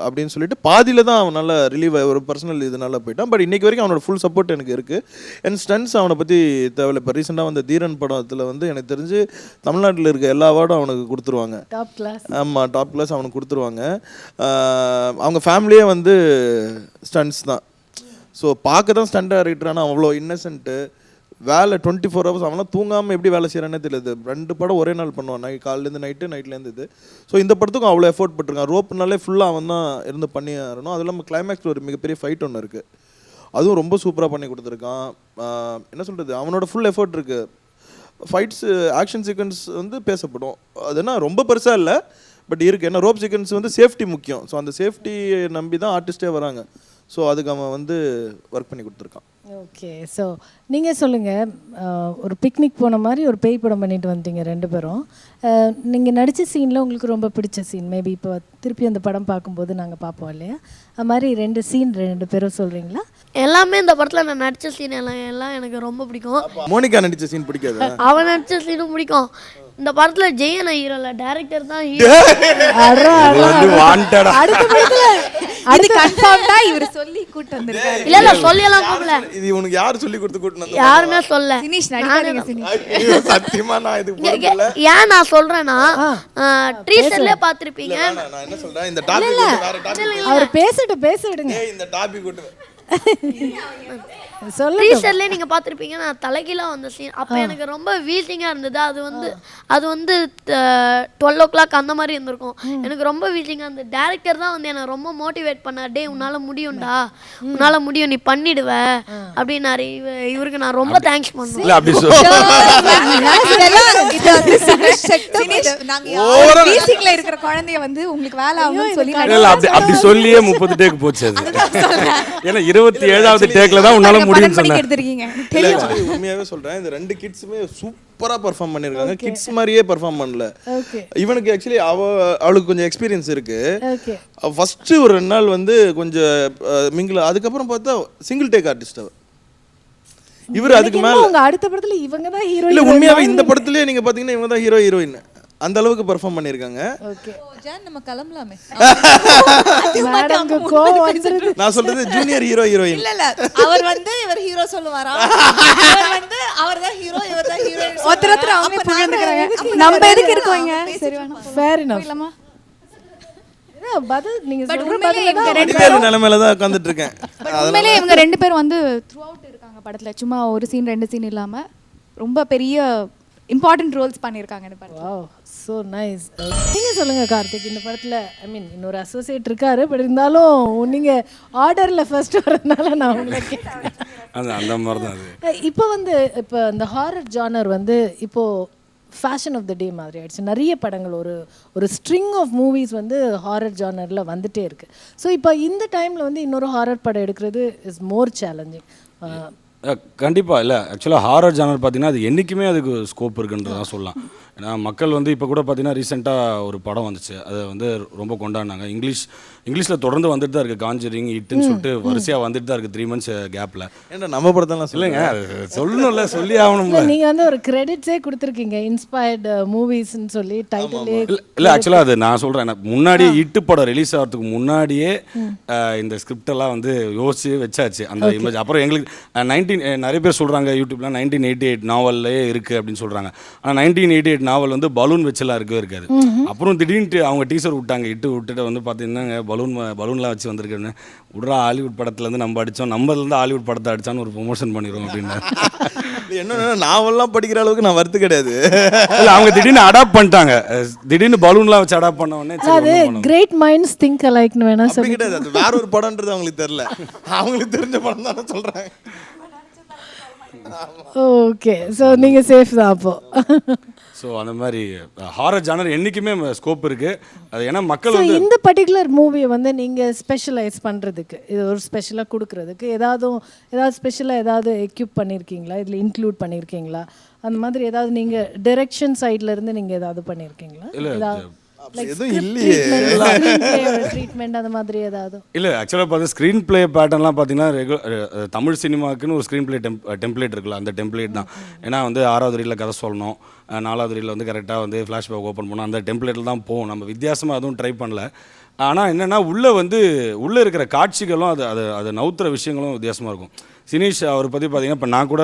அப்படின்னு சொல்லிட்டு பாதியில் தான் அவனால் ரிலீவ் ஒரு பர்சனல் இதனால போயிட்டான். பட் இன்றைக்கி வரைக்கும் அவனோட ஃபுல் சப்போர்ட் எனக்கு இருக்குது. அண்ட் ஸ்டன்ஸ் அவனை பற்றி தேவையில்லை. இப்போ ரீசெண்டாக வந்து தீரன் படத்தில் வந்து எனக்கு தெரிஞ்சு தமிழ்நாட்டில் இருக்க எல்லா அவார்டும் அவனுக்கு கொடுத்துருவாங்க. Top class. ஆமாம் டாப் கிளாஸ் அவனுக்கு கொடுத்துருவாங்க. அவங்க ஃபேமிலியே வந்து ஸ்டன்ஸ் தான். ஸோ பார்க்க தான் ஸ்டண்ட் டைரக்டர். ஆனால் அவ்வளோ இன்னசென்ட்டு வேலை 24 ஹவர்ஸ் அவனா தூங்காமல் எப்படி வேலை செய்கிறானே தெரியாது. 2 படம் ஒரே நாள் பண்ணுவான், காலையிலேருந்து நைட்லேருந்து இது. ஸோ இந்த படத்துக்கும் அவ்வளோ எஃபோர்ட் போட்டிருக்கான். ரோப்னாலே ஃபுல்லாக அவன் தான் இருந்து பண்ணி ஆகணும். அதுவும் இல்லாமல் கிளைமேக்ஸில் ஒரு மிகப்பெரிய ஃபைட் ஒன்று இருக்குது, அதுவும் ரொம்ப சூப்பராக பண்ணி கொடுத்துருக்கான். என்ன சொல்கிறது, அவனோட ஃபுல் எஃபோர்ட் இருக்குது. ஃபைட்ஸு ஆக்ஷன் சீக்வன்ஸ் வந்து பேசப்படும், அதுனா ரொம்ப பெருசாக இல்லை பட் இருக்குது. ஏன்னா ரோப் சீக்வன்ஸ் வந்து சேஃப்டி முக்கியம். ஸோ அந்த சேஃப்டியை நம்பி தான் ஆர்டிஸ்டே வராங்க. ஸோ அதுக்கு அவன் வந்து ஒர்க் பண்ணி கொடுத்துருக்கான். ஓகே, ஸோ நீங்கள் சொல்லுங்கள், ஒரு பிக்னிக் போன மாதிரி ஒரு பேய் படம் பண்ணிட்டு வந்துட்டீங்க 2 பேரும். நீங்கள் நடித்த சீனில் உங்களுக்கு ரொம்ப பிடிச்ச சீன், மேபி இப்போ திருப்பி அந்த படம் பார்க்கும்போது நாங்கள் பார்ப்போம் இல்லையா, அது மாதிரி 2 சீன் 2 பேரும் சொல்கிறீங்களா? எல்லாமே இந்த படத்தில் நான் நடித்த சீன் எல்லாம் எனக்கு ரொம்ப பிடிக்கும். மோனிகா நடித்த சீன் பிடிக்காது? அவன் நடித்த சீனும் பிடிக்கும். இந்த படத்தில் ஜெயன் ஹீரோ இல்லை, டேரக்டர் தான் ஹீரோ. அது கன்ஃபார்ம்டா இவர் சொல்லி கூட்டி வந்திருக்காரு. இல்ல சொல்லியெல்லாம் கூப்பிடல, இது உனக்கு யார் சொல்லி கொடுத்து கூட்டினது? யாருமே சொல்ல. சினிஷ் நடிக்காதீங்க சினிஷ். சத்தியமா நான் இதுக்கு ஏன் நான் சொல்றேன்னா, ட்ரீசர்லயே பார்த்திருப்பீங்க. நான் என்ன சொல்றேன், இந்த டாபிக் வேற டாபிக். அவர் பேச விடுங்க. இந்த டாபிக் விட்டு ட்ரீசர்லயே நீங்க பார்த்திருப்பீங்க, நான் தலைகீழா வந்த சீன். அப்போ எனக்கு ரொம்ப வீசிங்கா இருந்தது. அது வந்து 12 o'clock அந்த மாதிரி இருந்திருக்கும். எனக்கு ரொம்ப வீசிங்கா இருந்தது. டேரக்டர் தான் வந்து என்னை ரொம்ப மோட்டிவேட் பண்ணார். டே உன்னால முடியும்டா, உன்னால முடியும், நீ பண்ணிடுவ அப்படின்னாரு. இவருக்கு நான் ரொம்ப தேங்க்ஸ் பண்ணுவேன். இல்ல அப்படி வீசிங்ல இருக்கிற குழந்தைய வந்து உங்களுக்கு வேலை ஆகும்னு சொல்லி இல்ல அப்படி சொல்லியே 30 டேக் போச்சு அது. ஏன்னா 27வது டேக்ல தான் உன்னால முடியும்னு சொன்னேன். எடுத்துறீங்க. உண்மையாவே சொல்றேன், இந்த 2 கிட்ஸுமே சூப்பரா பெர்ஃபார்ம் பண்ணிருக்காங்க. கிட்ஸ் மாதிரியே பெர்ஃபார்ம் பண்ணல. இவனுக்கு ஆக்சுவலி அவளுக்கு கொஞ்சம் எக்ஸ்பீரியன்ஸ் இருக்கு. ஃபர்ஸ்ட் ஒரு 2 நாள் வந்து கொஞ்சம் மிங்கிள், அதுக்கப்புறம் பார்த்தா சிங்கிள் டேக் ஆர்டிஸ்ட் அவர். இவர் அதுக்கு மேல உங்க அடுத்த படத்துல இவங்க தான் ஹீரோ. இல்ல உண்மையாவே இந்த படத்துலயே நீங்க பாத்தீங்கன்னா இவங்க தான் ஹீரோ ஹீரோயின், அந்த அளவுக்கு பெர்ஃபார்ம் பண்ணிருக்காங்க. ஜான் நம்ம கிளம்பலாமே. மேடம்க்கு கோவம் வந்துருது. நான் சொல்றது ஜூனியர் ஹீரோ ஹீரோயின். இல்ல அவர் வந்து இவர் ஹீரோ சொல்லுவாரா, அவர் வந்து அவர்தான் ஹீரோ இவர்தான் ஹீரோயின். ஒருத்தர் அவங்க புகழ்ந்துக்கறாங்க. நம்ம எதுக்கு இருக்கோங்க? சரி வேணாம். Fair enough. இல்லமா பதில் நீங்க சொல்ற பதில் அடிப்பேர் நிலைமையில தான் உட்கார்ந்துட்டு இருக்கேன். உண்மையிலே இவங்க 2 பேரும் வந்து த்ரூ அவுட் இருக்காங்க படத்துல. சும்மா ஒரு சீன் 2 சீன் இல்லாம ரொம்ப பெரிய இம்பார்ட்டன்ட் ரோல்ஸ் பண்ணியிருக்காங்க இந்த படத்தில். Wow, so nice. நீங்கள் சொல்லுங்கள் கார்த்திக், இந்த படத்தில் ஐ மீன் இன்னொரு அசோசியேட் இருக்காரு, பட் இருந்தாலும் நீங்கள் ஆர்டரில் ஃபர்ஸ்ட் வரதுனால நான் உங்களை கேட்டேன். அந்த மாதிரி தான் அது. இப்போ இந்த ஹாரர் ஜானர் வந்து இப்போது ஃபேஷன் ஆஃப் த டே மாதிரி ஆயிடுச்சு. நிறைய படங்கள் ஒரு ஸ்ட்ரிங் ஆஃப் மூவிஸ் வந்து ஹாரர் ஜானரில் வந்துட்டே இருக்குது. ஸோ இப்போ இந்த டைமில் வந்து இன்னொரு ஹாரர் படம் எடுக்கிறது இஸ் மோர் சேலஞ்சிங். கண்டிப்பாக இல்லை, ஆக்சுவலாக ஹாரர் ஜானர் பார்த்தீங்கன்னா அது என்றைக்குமே அதுக்கு ஸ்கோப் இருக்குன்றதான் சொல்லலாம். ஏன்னா மக்கள் வந்து இப்போ கூட பார்த்தீங்கன்னா ரீசெண்டாக ஒரு படம் வந்துச்சு, அதை வந்து ரொம்ப கொண்டாடினாங்க. இங்கிலீஷில் தொடர்ந்து வந்துட்டு தான் இருக்குது, காஞ்சரிங் இட்டுன்னு சொல்லிட்டு வரிசையாக வந்துட்டு தான் இருக்குது 3 months கேப்பில். ஏன்னா நம்ம படத்தெல்லாம் இல்லைங்க, சொல்லணும்ல, சொல்லி ஆகணும்ல. நீங்கள் வந்து ஒரு கிரெடிட்ஸே கொடுத்துருக்கீங்க, இன்ஸ்பயர்டு மூவிஸ்ன்னு சொல்லி டைட்டிலே. இல்லை ஆக்சுவலாக அது நான் சொல்கிறேன், முன்னாடியே இட்டு படம் ரிலீஸ் ஆகிறதுக்கு முன்னாடியே இந்த ஸ்கிரிப்டெல்லாம் வந்து யோசிச்சு வச்சாச்சு அந்த இமேஜ். அப்புறம் எங்களுக்கு நிறைய பேர் சொல்கிறாங்க யூடியூப்லாம் 1988 நாவல்லே இருக்குது அப்படின்னு சொல்கிறாங்க. ஆனால் 1988 நாவல் வந்து பலூன் வச்செல்லாம் இருக்காது. அப்புறம் திடீர்னு அவங்க டீசர் விட்டாங்க, விட்டுட்டு வந்து பார்த்தீங்கன்னா பலூன்லாம் வச்சு வந்திருக்கேன்னு. விட்றா, ஹாலிவுட் படத்துலேருந்து நம்ம அடித்தோம், நம்மலேருந்து ஹாலிவுட் படத்தை அடித்தான்னு ஒரு ப்ரொமோஷன் பண்ணிடுவோம் அப்படின்னு. என்னன்னா நாவெல்லாம் படிக்கிற அளவுக்கு நான் வருது கிடையாது. இல்லை அவங்க திடீர்னு அடாப்ட் பண்ணிட்டாங்க, திடீர்னு பலூன்லாம் வச்சு அடாப்ட் பண்ண உடனே அது கிரேட் மைண்ட்ஸ் திங்க் அலைக்னு வேணா சொல்லி கிடையாது. அது வேற ஒரு படம்ன்றது அவங்களுக்கு தெரியல, அவங்களுக்கு தெரிஞ்ச படம் தானே சொல்கிறாங்க. ஓகே, ஸோ நீங்கள் சேஃப் தான் அப்போது. ஸோ அந்த மாதிரி ஹாரர் ஜானர் என்றைக்குமே ஸ்கோப் இருக்குது. அது ஏன்னா மக்கள் வந்து இந்த பர்டிகுலர் மூவியை வந்து நீங்கள் ஸ்பெஷலைஸ் பண்ணுறதுக்கு, இது ஒரு ஸ்பெஷலாக கொடுக்குறதுக்கு ஏதாவது ஸ்பெஷலாக ஏதாவது எக்யூப் பண்ணியிருக்கீங்களா, இதில் இன்க்ளூட் பண்ணியிருக்கீங்களா? அந்த மாதிரி ஏதாவது நீங்கள் டைரக்ஷன் சைட்லேருந்து நீங்கள் ஏதாவது பண்ணியிருக்கீங்களா? எதுவும் இல்லையே, ட்ரீட்மெண்ட் அந்த மாதிரி ஏதாவது? இல்லை ஆக்சுவலாக பார்த்து ஸ்க்ரீன் பிளே பேட்டர்ன்லாம் பார்த்தீங்கன்னா தமிழ் சினிமாவுக்குன்னு ஒரு ஸ்க்ரீன் பிளே டெம்ப்ளேட் இருக்குல்ல, அந்த டெம்ப்ளேட் தான். ஏன்னா வந்து 6வது ரீலில் கதை சொல்லணும், 4வது ரீலில் வந்து கரெக்டாக வந்து ஃப்ளாஷ்பேக் ஓப்பன் பண்ணணும், அந்த டெம்ப்ளேட்டில் தான் போகும். நம்ம வித்தியாசமாக அதுவும் ட்ரை பண்ணல. ஆனால் என்னென்னா உள்ளே இருக்கிற காட்சிகளும் அது நவுத்துற விஷயங்களும் வித்தியாசமாக இருக்கும். சினீஷ் அவர் பற்றி பார்த்தீங்கன்னா இப்போ நான் கூட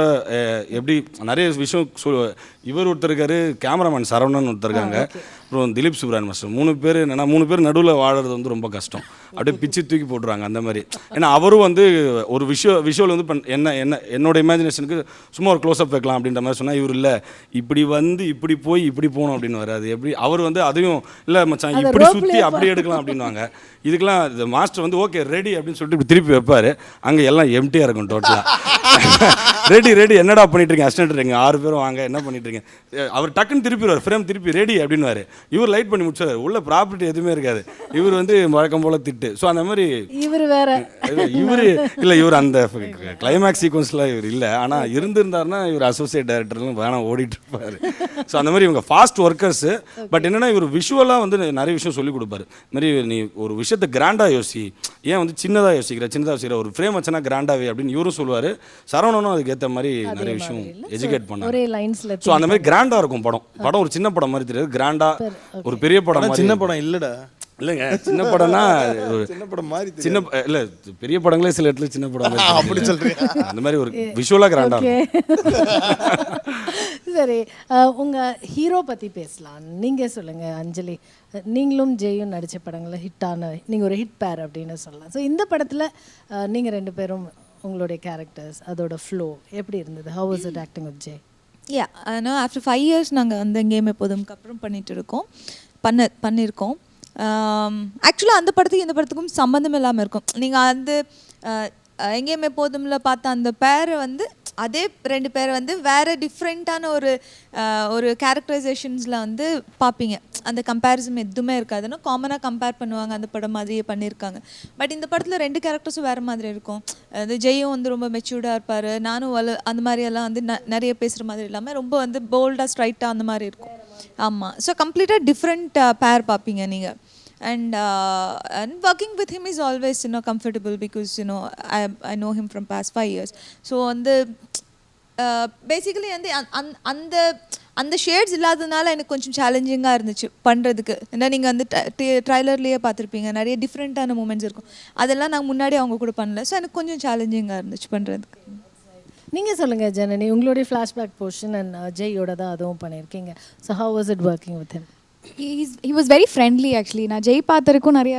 எப்படி நிறைய விஷயம் இவர் ஒருத்தர் இருக்காரு, கேமராமேன் சரவணன் ஒருத்தர் இருக்காங்க. அப்புறம் திலீப் சுப்ராயன் மாஸ்டர் 3 பேர் என்னன்னா 3 பேர் நடுவில் வாழறது வந்து ரொம்ப கஷ்டம். அப்படியே பிச்சு தூக்கி போட்டுருவாங்க அந்த மாதிரி. ஏன்னா அவரும் வந்து ஒரு விஷுவல் வந்து என்னோட இமேஜினேஷனுக்கு சும்மா ஒரு க்ளோஸ்அப் வைக்கலாம் அப்படின்ற மாதிரி சொன்னால், இவர் இல்லை இப்படி வந்து இப்படி போய் இப்படி போகணும் அப்படின்னு வராது. எப்படி அவர் வந்து அதையும் இல்லை மச்சான் இப்படி சுற்றி அப்படி எடுக்கலாம் அப்படின்வாங்க. இதுக்கெல்லாம் இந்த மாஸ்டர் வந்து ஓகே ரெடி அப்படின்னு சொல்லிட்டு இப்படி திருப்பி வைப்பார். அங்கே எல்லாம் எம்டியாக இருக்கும் டோட்டலாக. ரெடி என்னடா பண்ணிட்டு இருக்கீங்க அசிஸ்டன்ட் இருக்கீங்க 6 பேரும் வாங்க என்ன பண்ணிட்டு இருக்கீங்க. அவர் டக்குன்னு திருப்பிடுவார் ஃப்ரேம் திருப்பி ரெடி அப்படின்வாரு. இவர் லைட் பண்ணி முடிச்சார். உள்ள ப்ராப்பர்ட்டி எதுவுமே இருக்காது. இவர் வந்து வழக்கம் போல திட்டு. ஸோ அந்த மாதிரி இவர் வேற இவர் அந்த கிளைமேக்ஸ் சீக்வன்ஸில் இவர் இல்லை. ஆனால் இருந்திருந்தாருன்னா இவர் அசோசியேட் டைரக்டர்லாம் வேணாம் ஓடிட்டு இருப்பார். ஸோ அந்த மாதிரி இவங்க ஃபாஸ்ட் ஒர்க்கர்ஸு. பட் என்னென்னா இவர் விஷுவலாக வந்து நிறைய விஷயம் சொல்லிக் கொடுப்பாரு. இந்த மாதிரி நீ ஒரு விஷயத்தை கிராண்டாக யோசி, ஏன் வந்து சின்னதாக யோசிக்கிற ஒரு ஃப்ரேம் வச்சனா கிராண்டாகவே அப்படின்னு இவரும் சொல்லுவார். சரவணனும் அதுக்கு ஏற்ற மாதிரி நிறைய விஷயம் எஜுகேட் பண்ணார். ஒரே லைன்ஸ்ல ஸோ அந்த மாதிரி கிராண்டாக இருக்கும் படம் ஒரு சின்ன படம் மாதிரி தெரியாது. கிராண்டாக ஒரு பெரிய படம். சின்ன படம் இல்லைடா. இல்லைங்க சின்ன படம்னா சின்ன படம் மாதிரி சின்ன இல்லை பெரிய படங்களே சில இடத்துல சின்ன படம் அப்படி சொல்றேன். அந்த மாதிரி ஒரு விஷுவலாக கிராண்டாக சரி, உங்கள் ஹீரோ பற்றி பேசலாம். நீங்கள் சொல்லுங்கள் அஞ்சலி. நீங்களும் ஜெயும் நடித்த படங்களில் ஹிட்டான நீங்கள் ஒரு ஹிட் பேர் அப்படின்னு சொல்லலாம். ஸோ இந்த படத்தில் நீங்கள் 2 பேரும் உங்களுடைய கேரக்டர்ஸ் அதோட ஃப்ளோ எப்படி இருந்தது? How was it acting with J? Yeah ஆனால் ஆஃப்டர் 5 இயர்ஸ் நாங்கள் வந்து கேம் எப்போதும்க்கு அப்புறம் பண்ணிகிட்டு இருக்கோம் பண்ணியிருக்கோம். ஆக்சுவலாக அந்த படத்துக்கும் இந்த படத்துக்கும் சம்மந்தம் இல்லாமல் இருக்கும். நீங்கள் வந்து எங்கேயுமே எப்போதும்ல பார்த்த அந்த பேரை வந்து அதே 2 பேரை வந்து வேறு டிஃப்ரெண்ட்டான ஒரு கேரக்டரைசேஷன்ஸில் வந்து பார்ப்பீங்க. அந்த கம்பேரிசன் எதுவுமே இருக்காதுன்னா காமனாக கம்பேர் பண்ணுவாங்க. அந்த படம் மாதிரியே பண்ணியிருக்காங்க. பட் இந்த படத்தில் 2 கேரக்டர்ஸும் வேறு மாதிரி இருக்கும். அது ஜெயும் வந்து ரொம்ப மெச்சூர்டாக இருப்பார். நானும் அந்த மாதிரியெல்லாம் வந்து நிறைய பேசுகிற மாதிரி இல்லாமல் ரொம்ப வந்து போல்டாக ஸ்ட்ரைட்டாக அந்த மாதிரி இருக்கும். ஆமாம். ஸோ கம்ப்ளீட்டாக டிஃப்ரெண்ட் பேர் பார்ப்பீங்க நீங்கள். And working with him is always comfortable because I know him from past 5 years. So basically அந்த ஷேட்ஸ் இல்லாததுனால எனக்கு கொஞ்சம் சேலஞ்சிங்காக இருந்துச்சு பண்ணுறதுக்கு. ஏன்னா நீங்கள் வந்து ட்ரைலர்லேயே பார்த்துருப்பீங்க நிறைய டிஃப்ரெண்ட்டான மூமெண்ட்ஸ் இருக்கும். அதெல்லாம் நாங்கள் முன்னாடி அவங்க கூட பண்ணல. ஸோ எனக்கு கொஞ்சம் சேலஞ்சிங்காக இருந்துச்சு பண்ணுறதுக்கு. நீங்கள் சொல்லுங்கள் ஜனனி, உங்களுடைய ஃப்ளாஷ்பேக் போர்ஷன் அண்ட் ஜெயோட தான் அதுவும் பண்ணியிருக்கீங்க. So how was it working with him? he was very friendly actually. நான் ஜெய் பார்த்துருக்கும் நிறைய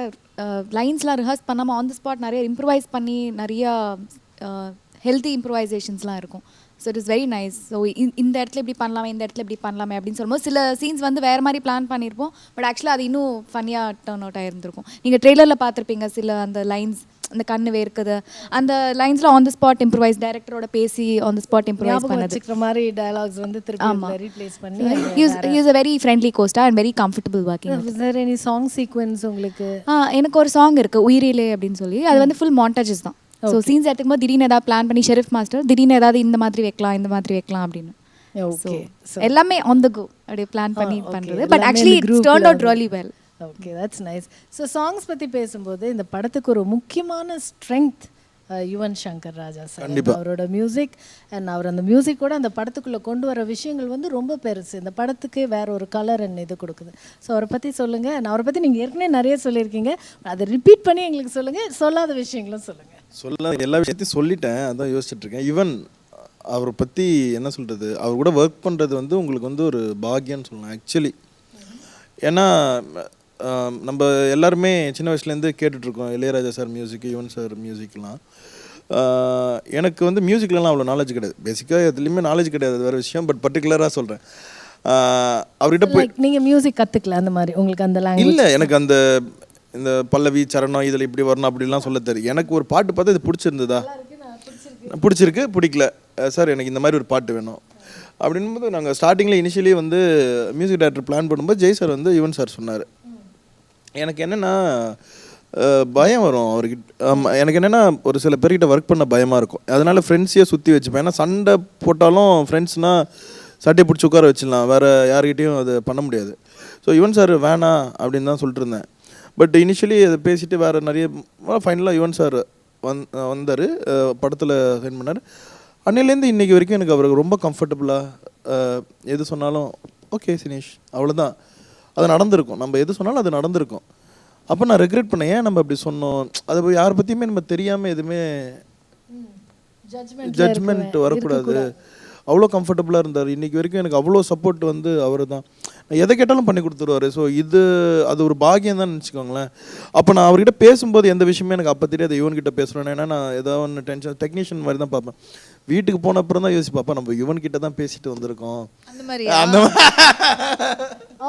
லைன்ஸ்லாம் ரிஹர்ஸ் பண்ணாமல் ஆன் த ஸ்பாட் நிறைய இம்ப்ரூவைஸ் பண்ணி நிறையா ஹெல்த்தி இம்ப்ரூவைசேஷன்ஸ்லாம் இருக்கும். So it is very nice. So இந்த இடத்துல இப்படி பண்ணலாமே இந்த இடத்துல இப்படி பண்ணலாமே அப்படின்னு சொல்லும்போது சில சீன்ஸ் வந்து வேறு மாதிரி பிளான் பண்ணியிருப்போம். பட் ஆக்சுவலாக அது இன்னும் ஃபன்னியாக டர்ன் அவுட் ஆகிருந்திருக்கும். நீங்கள் ட்ரெய்லரில் பார்த்துருப்பீங்க சில அந்த லைன்ஸ் அந்த கண்ணு வேர்க்குது அந்த லைன்ஸ்ல ஆன் தி ஸ்பாட் இம்ப்ரூவைஸ் டைரக்டரோட பேசி ஆன் தி ஸ்பாட் இம்ப்ரூவைஸ் பண்ணது வச்சுக்கிற மாதிரி டயலாக்ஸ் வந்து திருப்பி ரீப்ளேஸ் பண்ணி he is a very friendly co-star and very comfortable working with. Is there any song sequence உங்களுக்கு? எனக்கு ஒரு சாங் இருக்கு உயிரிலே அப்படின்னு சொல்லி. அது வந்து ஃபுல் மாண்டேஜஸ் தான். ஸோ சீன்ஸ் எடுத்துக்கும் போது திடீர்னு ஏதாவது பிளான் பண்ணி ஷெரீஃப் மாஸ்டர் திடீர்னு ஏதாவது இந்த மாதிரி வைக்கலாம் அப்படின்னு. ஓகே, எல்லாமே ஆன் த கோ அப்படியே பிளான் பண்ணி பண்றது. But actually it's turned out really well. Okay, that's nice. So songs பற்றி பேசும்போது இந்த படத்துக்கு ஒரு முக்கியமான ஸ்ட்ரென்த் யுவன் சங்கர் ராஜா சார். அவரோட மியூசிக் அண்ட் அவர் அந்த மியூசிக்கோட அந்த படத்துக்குள்ளே கொண்டு வர விஷயங்கள் வந்து ரொம்ப பெருசு. இந்த படத்துக்கு வேற ஒரு கலர் அண்ட் இது கொடுக்குது. ஸோ அவரை பற்றி சொல்லுங்கள். நான் அவரை பற்றி நீங்கள் ஏற்கனவே நிறைய சொல்லியிருக்கீங்க. அதை ரிப்பீட் பண்ணி எங்களுக்கு சொல்லுங்கள். சொல்லாத விஷயங்களும் சொல்லுங்கள். எல்லா விஷயத்தையும் சொல்லிட்டேன். அதான் யோசிச்சுட்ருக்கேன். ஈவன் அவரை பற்றி என்ன சொல்கிறது, அவர் கூட ஒர்க் பண்ணுறது வந்து உங்களுக்கு வந்து ஒரு பாக்கியம்னு சொல்லலாம் ஆக்சுவலி. ஏன்னா நம்ம எல்லாருமே சின்ன வயசுலேருந்து கேட்டுட்ருக்கோம் Ilaiyaraaja sir music, Yuvan sir மியூசிக்லாம். எனக்கு வந்து மியூசிக்லலாம் அவ்வளோ நாலேஜ் கிடையாது. பேசிக்காக எதுலேயுமே நாலேஜ் கிடையாது, அது வேறு விஷயம். பட் பர்டிகுலராக சொல்கிறேன், அவர்கிட்ட போய் நீங்கள் மியூசிக் கற்றுக்கல அந்த மாதிரி உங்களுக்கு அந்த லாங்குவேஜ் இல்லை. எனக்கு அந்த இந்த பல்லவி சரணம் இதில் இப்படி வரணும் அப்படிலாம் சொல்ல தெரியும். எனக்கு ஒரு பாட்டு பார்த்தா இது பிடிச்சிருக்கு பிடிக்கல சார் எனக்கு இந்த மாதிரி ஒரு பாட்டு வேணும் அப்படின்போது நாங்கள் ஸ்டார்டிங்கில் இனிஷியலி வந்து மியூசிக் டைரக்டர் பிளான் பண்ணும்போது ஜெய் சார் வந்து யுவன் சார் சொன்னார். எனக்கு என்னென்னா பயம் வரும் அவர்கிட்ட. எனக்கு என்னென்னா ஒரு சில பேர்கிட்ட ஒர்க் பண்ண பயமாக இருக்கும். அதனால் ஃப்ரெண்ட்ஸையே சுற்றி வச்சுப்பேன். ஏன்னா சண்டை போட்டாலும் ஃப்ரெண்ட்ஸ்னால் சட்டையை பிடிச்சி உட்கார வச்சிடலாம், வேறு யார்கிட்டையும் அது பண்ண முடியாது. ஸோ யுவன் சார் வேணாம் அப்படின்னு தான் சொல்லிட்டு இருந்தேன். பட் இனிஷியலி அதை பேசிவிட்டு வேறு நிறைய ஃபைனலாக யுவன் சார் வந்தார், படத்தில் சைன் பண்ணார். அன்னையிலேருந்து இன்றைக்கி வரைக்கும் எனக்கு அவருக்கு ரொம்ப கம்ஃபர்டபுளாக எது சொன்னாலும் ஓகே சினேஷ் அவ்வளோதான், அது நடந்திருக்கும். நம்ம எது சொன்னாலும் அது நடந்திருக்கும். அப்போ நான் ரெக்ரெட் பண்ணேன், ஏன் நம்ம அப்படி சொன்னோம், அதை போய் யாரை பற்றியுமே நம்ம தெரியாமல் எதுவுமே ஜட்ஜ்மெண்ட் வரக்கூடாது. அவ்வளோ கம்ஃபர்டபுளாக இருந்தார். இன்றைக்கி வரைக்கும் எனக்கு அவ்வளோ சப்போர்ட் வந்து அவர் தான். எதை கேட்டாலும் பண்ணி கொடுத்துருவாரு. ஸோ அது ஒரு பாக்கியம் தான் நினச்சிக்கோங்களேன். அப்போ நான் அவர்கிட்ட பேசும்போது எந்த விஷயமே எனக்கு அப்போ தெரியாது. யுவன்கிட்ட பேசுகிறேன், ஏன்னா நான் ஏதாவது ஒன்று டென்ஷன் டெக்னீஷியன் மாதிரி தான் பார்ப்பேன். வீட்டுக்கு போன அப்புறம் தான் யோசிச்சு பார்ப்பேன், நம்ம யுவன்கிட்ட தான் பேசிட்டு வந்திருக்கோம். அந்த மாதிரி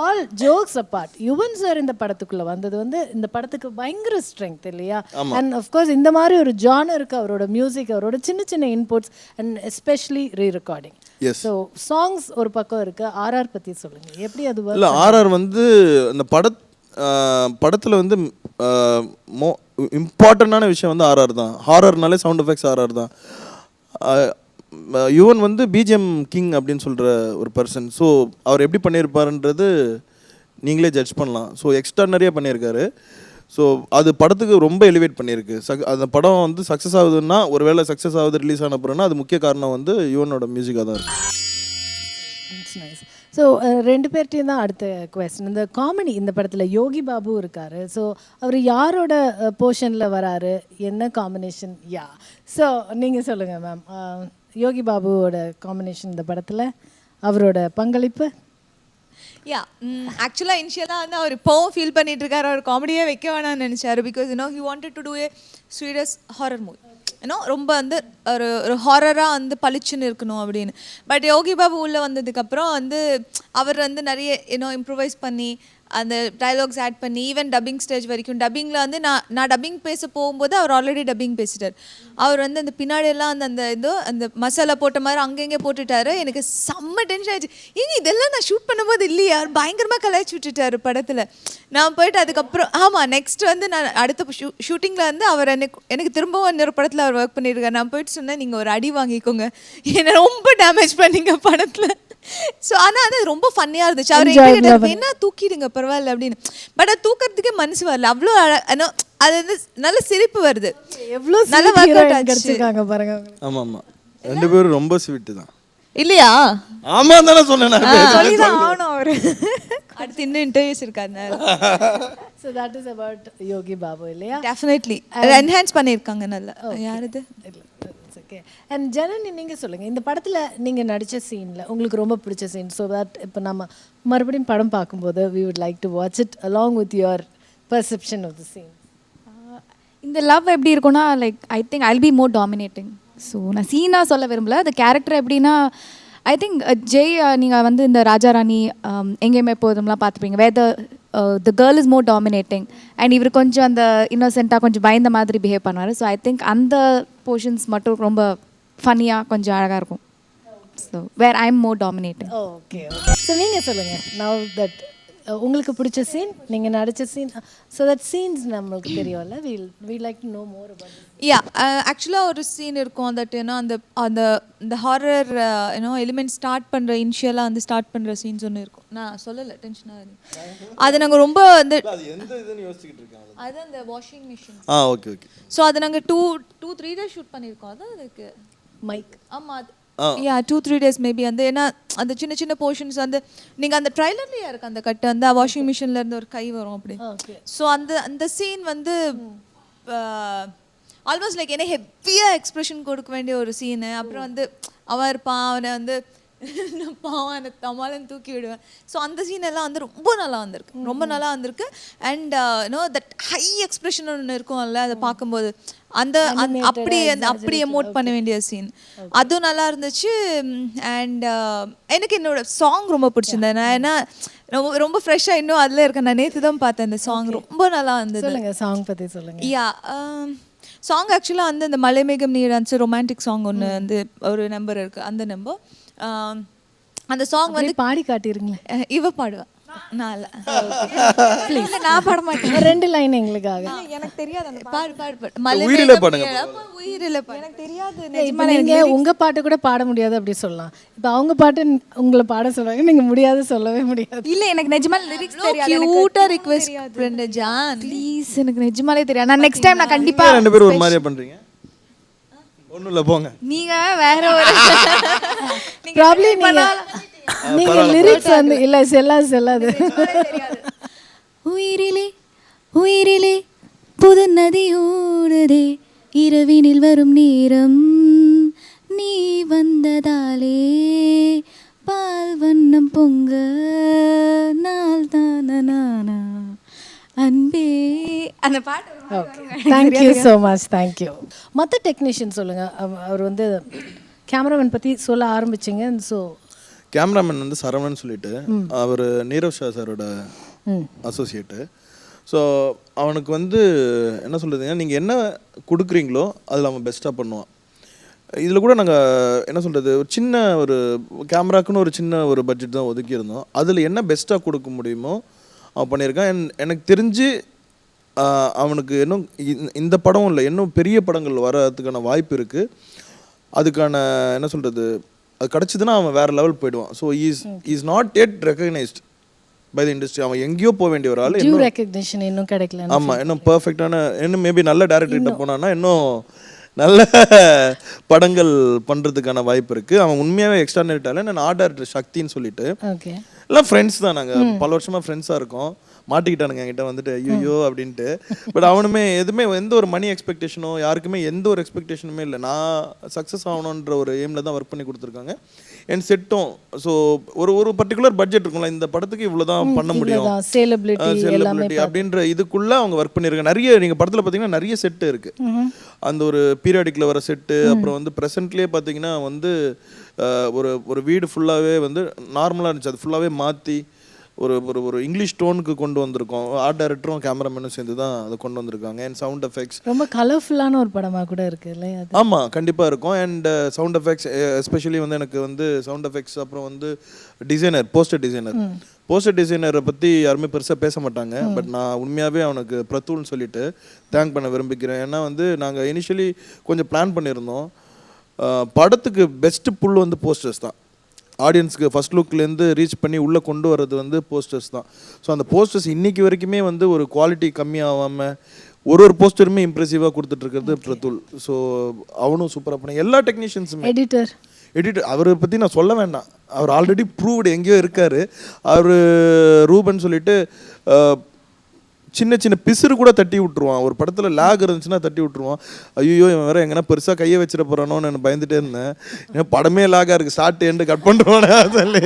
all jokes apart, Yuvan sir இந்த படத்துக்குள்ள வந்தது வந்து இந்த படத்துக்கு பயங்கர ஸ்ட்ரெங்க் இல்லையா? அண்ட் அஃப்கோர்ஸ் இந்த மாதிரி ஒரு ஜானருக்கு அவரோட மியூசிக், அவரோட சின்ன சின்ன inputs and especially re recording. So songs ஒரு பக்கம் இருக்கு. ஆர்ஆர் பற்றி சொல்லுங்க, எப்படி அது இல்லை ஆர்ஆர் வந்து இந்த படத்தில் வந்து இம்பார்ட்டண்டான விஷயம் வந்து ஆர்ஆர் தான். ஹாரர்னாலே சவுண்ட் எஃபெக்ட்ஸ் ஆர்ஆர் தான். யுவன் வந்து பிஜிஎம் கிங் அப்படின்னு சொல்கிற ஒரு பர்சன். ஸோ அவர் எப்படி பண்ணியிருப்பாருன்றது நீங்களே ஜட்ஜ் பண்ணலாம். ஸோ எக்ஸ்ட்ரானரியாக பண்ணியிருக்காரு. ஸோ அது படத்துக்கு ரொம்ப எலிவேட் பண்ணியிருக்கு. அந்த படம் வந்து சக்ஸஸ் ஆகுதுன்னா, ஒரு வேளை சக்ஸஸ் ஆகுது ரிலீஸ் ஆன அப்புறம்னா அது முக்கிய காரணம் வந்து யுவனோட மியூசிக்காக தான் இருக்குது. It's nice. ஸோ ரெண்டு பேர்ட்டையும் தான் அடுத்த கொஸ்டின். இந்த காமெடி இந்த படத்தில் யோகி பாபு இருக்கார். ஸோ அவர் யாரோட போர்ஷனில் வராரு, என்ன காம்பினேஷன்? யா, ஸோ நீங்கள் சொல்லுங்கள் மேம். யோகி பாபுவோட காம்பினேஷன் இந்த படத்தில், அவரோட பங்களிப்பு. ஆக்சுவலாக இனிஷியலாக வந்து அவர் இப்போவும் ஃபீல் பண்ணிட்டு இருக்காரு, அவர் காமெடியே வைக்க வேணாம்னு நினச்சாரு. Because he wanted to do a sweetest horror movie, ரொம்ப வந்து ஒரு ஹாரராக வந்து பளிச்சுன்னு இருக்கணும் அப்படின்னு. பட் யோகி பாபு உள்ளே வந்ததுக்கப்புறம் வந்து அவர் வந்து நிறைய இம்ப்ரூவைஸ் பண்ணி அந்த டைலாக்ஸ் ஆட் பண்ணி ஈவன் டப்பிங் ஸ்டேஜ் வரைக்கும், டப்பிங்கில் வந்து நான் டப்பிங் பேச போகும்போது அவர் ஆல்ரெடி டப்பிங் பேசிட்டார். அவர் வந்து அந்த பின்னாடியெல்லாம் அந்த மசாலா போட்ட மாதிரி அங்கங்கே போட்டுட்டாரு. எனக்கு செம்ம டென்ஷன் ஆயிடுச்சு. இதெல்லாம் நான் ஷூட் பண்ணும்போது இல்லையா, பயங்கரமாக கலாய்ச்சி விட்டுட்டாரு படத்தில். நான் போயிட்டு அதுக்கப்புறம் நெக்ஸ்ட் வந்து நான் அடுத்த ஷூட்டிங்கில் வந்து அவர் எனக்கு திரும்பவும் இன்னொரு படத்தில் அவர் ஒர்க் பண்ணியிருக்காரு. நான் போயிட்டு சொன்னேன், நீங்கள் ஒரு அடி வாங்கிக்கோங்க, என்னை ரொம்ப டேமேஜ் பண்ணீங்க படத்தில். ஸோ ஆனால் அது ரொம்ப ஃபன்னியாக இருந்துச்சு. அவர் என்ன தூக்கிடுங்க பரவாயில்ல அப்படின்னு. பட் அது தூக்கிறதுக்கே மனசு வரல. அவ்வளோ அது வந்து நல்ல சிரிப்பு வருது. எவ்வளோ நல்ல ஒர்க் அவுட் ஆச்சு பாருங்க. ஆமாம் ஆமாம், ரெண்டு பேரும் ரொம்ப ஸ்வீட்டு தான். இல்லையா? ஆமாம் தானே சொன்னேன். சொல்லிதான் ஆகணும் அவர். அடுத்து இன்னும் இன்டர்வியூஸ் இருக்காது. So that is about Yogi Babu இல்லையா? டெஃபினெட்லி என்ஹான்ஸ் பண்ணியிருக்காங்க நல்லா. யாருது? ஓகே. அண்ட் ஜனனி, நீங்கள் சொல்லுங்கள், இந்த படத்தில் நீங்கள் நடித்த சீனில் உங்களுக்கு ரொம்ப பிடிச்ச சீன். ஸோ தட் இப்போ நம்ம மறுபடியும் படம் பார்க்கும்போது we would like to watch it along with your perception of the scene. இந்த லவ் எப்படி இருக்கும்னா, like I think I'll be more dominating. So நான் சீனாக சொல்ல விரும்பல. அந்த கேரக்டர் எப்படின்னா, ஐ திங்க் ஜெய், நீங்கள் வந்து இந்த ராஜாராணி எங்கேயுமே போதும்லாம் பார்த்துப்பீங்க. Where the girl is more dominating and இவர் கொஞ்சம் அந்த இன்னோசென்ட்டாக கொஞ்சம் பயந்த மாதிரி பிஹேவ் பண்ணுவார். ஸோ ஐ திங்க் அந்த போர்ஷன்ஸ் மட்டும் ரொம்ப ஃபன்னியாக கொஞ்சம் அழகாக இருக்கும். So where I am more dominating. Okay okay. So நீங்கள் சொல்லுங்கள், நவ் தட் உங்களுக்கு பிடிச்ச சீன், நீங்கள் நடித்த சீன். ஸோ தட் சீன்ஸ் நம்மளுக்கு தெரியும்ல, we like to know more about it. ஆக்சுவலாக ஒரு சீன் இருக்கும் தட் அந்த அந்த ஹாரர் எலிமெண்ட் ஸ்டார்ட் பண்ணுற இனிஷியலாக வந்து ஸ்டார்ட் பண்ணுற சீன்ஸ் ஒன்று இருக்கும். நான் சொல்லலை, டென்ஷனாக அது நாங்கள் ரொம்ப அந்த அது அந்த washing machine. Okay okay. So அது நாங்கள் 2-3 days ஷூட் பண்ணியிருக்கோம். அதான் அதுக்கு மைக். ஆமாம், அது 2-3 days மேபி. அந்த ஏன்னா அந்த சின்ன சின்ன போர்ஷன்ஸ் வந்து நீங்கள் அந்த ட்ரைலர்லேயே இருக்கு அந்த கட்டு, அந்த வாஷிங் மிஷின்லேருந்து ஒரு கை வரும் அப்படி. ஸோ அந்த சீன் வந்து ஆல்மோஸ்ட் லைக் என்ன ஹெவியாக எக்ஸ்ப்ரெஷன் கொடுக்க வேண்டிய ஒரு சீனு. அப்புறம் வந்து அவன் இருப்பான், அவனை வந்து பாவம் அந்த தமாலன்னு தூக்கி விடுவேன். ஸோ அந்த சீன் எல்லாம் வந்து ரொம்ப நல்லா வந்திருக்கு, ரொம்ப நல்லா வந்திருக்கு. அண்ட் தட் ஹை எக்ஸ்ப்ரெஷன் ஒன்று இருக்கும்ல, அதை பார்க்கும்போது அந்த அப்படி எமோட் பண்ண வேண்டிய சீன் அதுவும் நல்லா இருந்துச்சு. அண்ட் எனக்கு என்னோட சாங் ரொம்ப பிடிச்சிருந்தேன். நான் ஏன்னா ரொம்ப ஃப்ரெஷ்ஷாக இன்னும் அதில் இருக்கேன். நான் நேற்று தான் பார்த்தேன் அந்த சாங், ரொம்ப நல்லா இருந்தது. சொல்லுங்கள், சாங் பற்றி சொல்லுங்கள். சாங் ஆக்சுவலாக வந்து இந்த மலைமேகம் நீரான்ச்சு ரொமான்டிக் சாங் ஒன்று வந்து ஒரு நம்பர் இருக்குது. அந்த நம்பர் அந்த சாங் வந்து பாடி காட்டிருங்களேன். இவ பாடுவா, நான் இல்லை, நான் பாட மாட்டேன். 2 லைன் எங்களுக்காக. எனக்கு தெரியாது அந்த பாடு உயிரில பாடுங்க. உயிரில எனக்கு தெரியாது. இப்போ நீங்கள் உங்கள் பாட்டு கூட பாட முடியாது அப்படி சொல்லலாம். இப்போ அவங்க பாட்டு உங்களை பாட சொல்லுவாங்க, நீங்கள் முடியாது, சொல்லவே முடியாது. இல்லை, எனக்கு நிஜமாலே லிரிக்ஸ் தெரியாது. கியூட்டா ரிக்வெஸ்ட் ஃப்ரெண்ட் ஜான் ப்ளீஸ், எனக்கு நிஜமாலே தெரியாது. நான் நெக்ஸ்ட் டைம் நான் கண்டிப்பாக. ரெண்டு பேரும் ஒரு மாதிரியா பண்ணுறீங்க? ஒன்றும் இல்லை, போங்க. நீங்கள் வேற ஒரு ப்ராப்ளி நீங்கள் லிரிக்ஸ் வந்து இல்லை செல்லாது. உயிரிலே உயிரிலே புது நதி ஓடுதே, இரவினில் வரும் நேரம் நீ வந்ததாலே பால் வண்ணம் பொங்க அன்பே அந்த பாட்டு தேங்க்யூ ஸோ மச், தேங்க்யூ. மற்ற டெக்னீஷியன் சொல்லுங்கள். அவர் வந்து கேமராமேன் பற்றி சொல்ல ஆரம்பிச்சிங்க. ஸோ கேமராமேன் வந்து சரவணன் சொல்லிட்டு, அவர் நீரவ் ஷா சாரோட அசோசியேட்டு. ஸோ அவனுக்கு வந்து என்ன சொல்கிறதுங்க, நீங்கள் என்ன கொடுக்குறீங்களோ அதில் அவன் பெஸ்ட்டாக பண்ணுவான். இதில் கூட நாங்கள் என்ன சொல்கிறது, ஒரு சின்ன ஒரு கேமராக்குன்னு ஒரு சின்ன ஒரு பட்ஜெட் தான் ஒதுக்கியிருந்தோம். அதில் என்ன பெஸ்ட்டாக கொடுக்க முடியுமோ அவன் பண்ணியிருக்கான். எனக்கு தெரிஞ்சு அவனுக்கு இன்னும் இந்த படம் இல்லை, இன்னும் பெரிய படங்கள் வர்றதுக்கான வாய்ப்பு இருக்குது. அதுக்கான என்ன சொல்கிறது, அது கிடச்சிதுன்னா அவன் வேறு லெவல் போயிடுவான். So is not yet recognized by the industry. அவன் எங்கேயோ போக வேண்டிய ஒரு ஆள். டியூ ரெகக்னிஷன் இன்னும் கிடைக்கல. ஆமாம், இன்னும் பர்ஃபெக்டான, இன்னும் மேபி நல்ல டேரக்டர்கிட்ட போனான்னா இன்னும் நல்ல படங்கள் பண்ணுறதுக்கான வாய்ப்பு இருக்குது. அவன் உண்மையாகவே எக்ஸ்ட்ரானரி டேலண்ட். நான் ஆர்ட் டைரக்டர் சக்தின்னு சொல்லிட்டு ஓகே, எல்லாம் ஃப்ரெண்ட்ஸ் தான். நாங்கள் பல வருஷமாக ஃப்ரெண்ட்ஸாக இருக்கோம். மாட்டிக்கிட்டானுங்க என்கிட்ட வந்துட்டு ஐயோ அப்படின்ட்டு. பட் அவனுமே எதுவுமே எந்த ஒரு மணி எக்ஸ்பெக்டேஷனோ, யாருக்குமே எந்த ஒரு எக்ஸ்பெக்டேஷனுமே இல்லை. நான் சக்ஸஸ் ஆகணுன்ற ஒரு எய்மில் தான் ஒர்க் பண்ணி கொடுத்துருக்காங்க. என் செட்டும் ஸோ ஒரு பர்டிகுலர் பட்ஜெட் இருக்கும்ல, இந்த படத்துக்கு இவ்வளோ தான் பண்ண முடியும், சேலபிலிட்டி அப்படின்ற இதுக்குள்ளே அவங்க ஒர்க் பண்ணியிருக்காங்க. நிறைய நீங்கள் படத்தில் பார்த்தீங்கன்னா நிறைய செட்டு இருக்குது. அந்த ஒரு பீரியாடிக்கில் வர செட்டு, அப்புறம் வந்து ப்ரெசென்ட்லேயே பார்த்தீங்கன்னா வந்து ஒரு வீடு ஃபுல்லாகவே வந்து நார்மலாக இருந்துச்சு. அது ஃபுல்லாகவே மாற்றி ஒரு ஒரு இங்கிலீஷ் டோனுக்கு கொண்டு வந்திருக்கோம். ஆர்ட் டைரக்டரும் கேமராமேனும் சேர்ந்து தான் அதை கொண்டு வந்திருக்காங்க. அண்ட் சவுண்ட் எஃபெக்ட்ஸ் ரொம்ப கலர்ஃபுல்லான ஒரு படமாக கூட இருக்குது இல்லையா? ஆமாம், கண்டிப்பாக இருக்கும். அண்ட் சவுண்ட் எஃபெக்ட்ஸ் எஸ்பெஷலி வந்து எனக்கு வந்து சவுண்ட் எஃபெக்ட்ஸ், அப்புறம் வந்து டிசைனர், போஸ்டர் டிசைனரை பற்றி யாருமே பெருசாக பேச மாட்டாங்க. பட் நான் உண்மையாகவே அவனுக்கு பிரத்துல்னு சொல்லிட்டு தேங்க் பண்ண விரும்பிக்கிறேன். ஏன்னா வந்து நாங்கள் இனிஷியலி கொஞ்சம் பிளான் பண்ணியிருந்தோம். படத்துக்கு பெஸ்ட்டு புல் வந்து போஸ்டர்ஸ் தான். ஆடியன்ஸுக்கு ஃபஸ்ட் லுக்லேருந்து ரீச் பண்ணி உள்ளே கொண்டு வர்றது வந்து போஸ்டர்ஸ் தான். ஸோ அந்த போஸ்டர்ஸ் இன்றைக்கி வரைக்குமே வந்து ஒரு குவாலிட்டி கம்மியாகாமல் ஒரு போஸ்டருமே இம்ப்ரெசிவாக கொடுத்துட்ருக்கிறது பிரத்துல். ஸோ அவனும் சூப்பராக பண்ண எல்லா டெக்னீஷியன்ஸுமே. எடிட்டர் அவரை பற்றி நான் சொல்ல வேண்டாம். அவர் ஆல்ரெடி ப்ரூவ்டு எங்கேயோ இருக்கார். அவர் ரூபன் சொல்லிட்டு சின்ன சின்ன பிசுறு கூட தட்டி விட்டுருவான். ஒரு படத்தில் லேக் இருந்துச்சுன்னா தட்டி விட்டுருவான். ஐயோ இவன் வேறு எங்கன்னா பெருசாக கையை வச்சிட போகிறானோன்னு நான் பயந்துட்டே இருந்தேன். ஏன்னா படமே லேக்காக இருக்குது, ஸ்டார்ட் எண்டு கட் பண்ணுறோன்னே அதில்.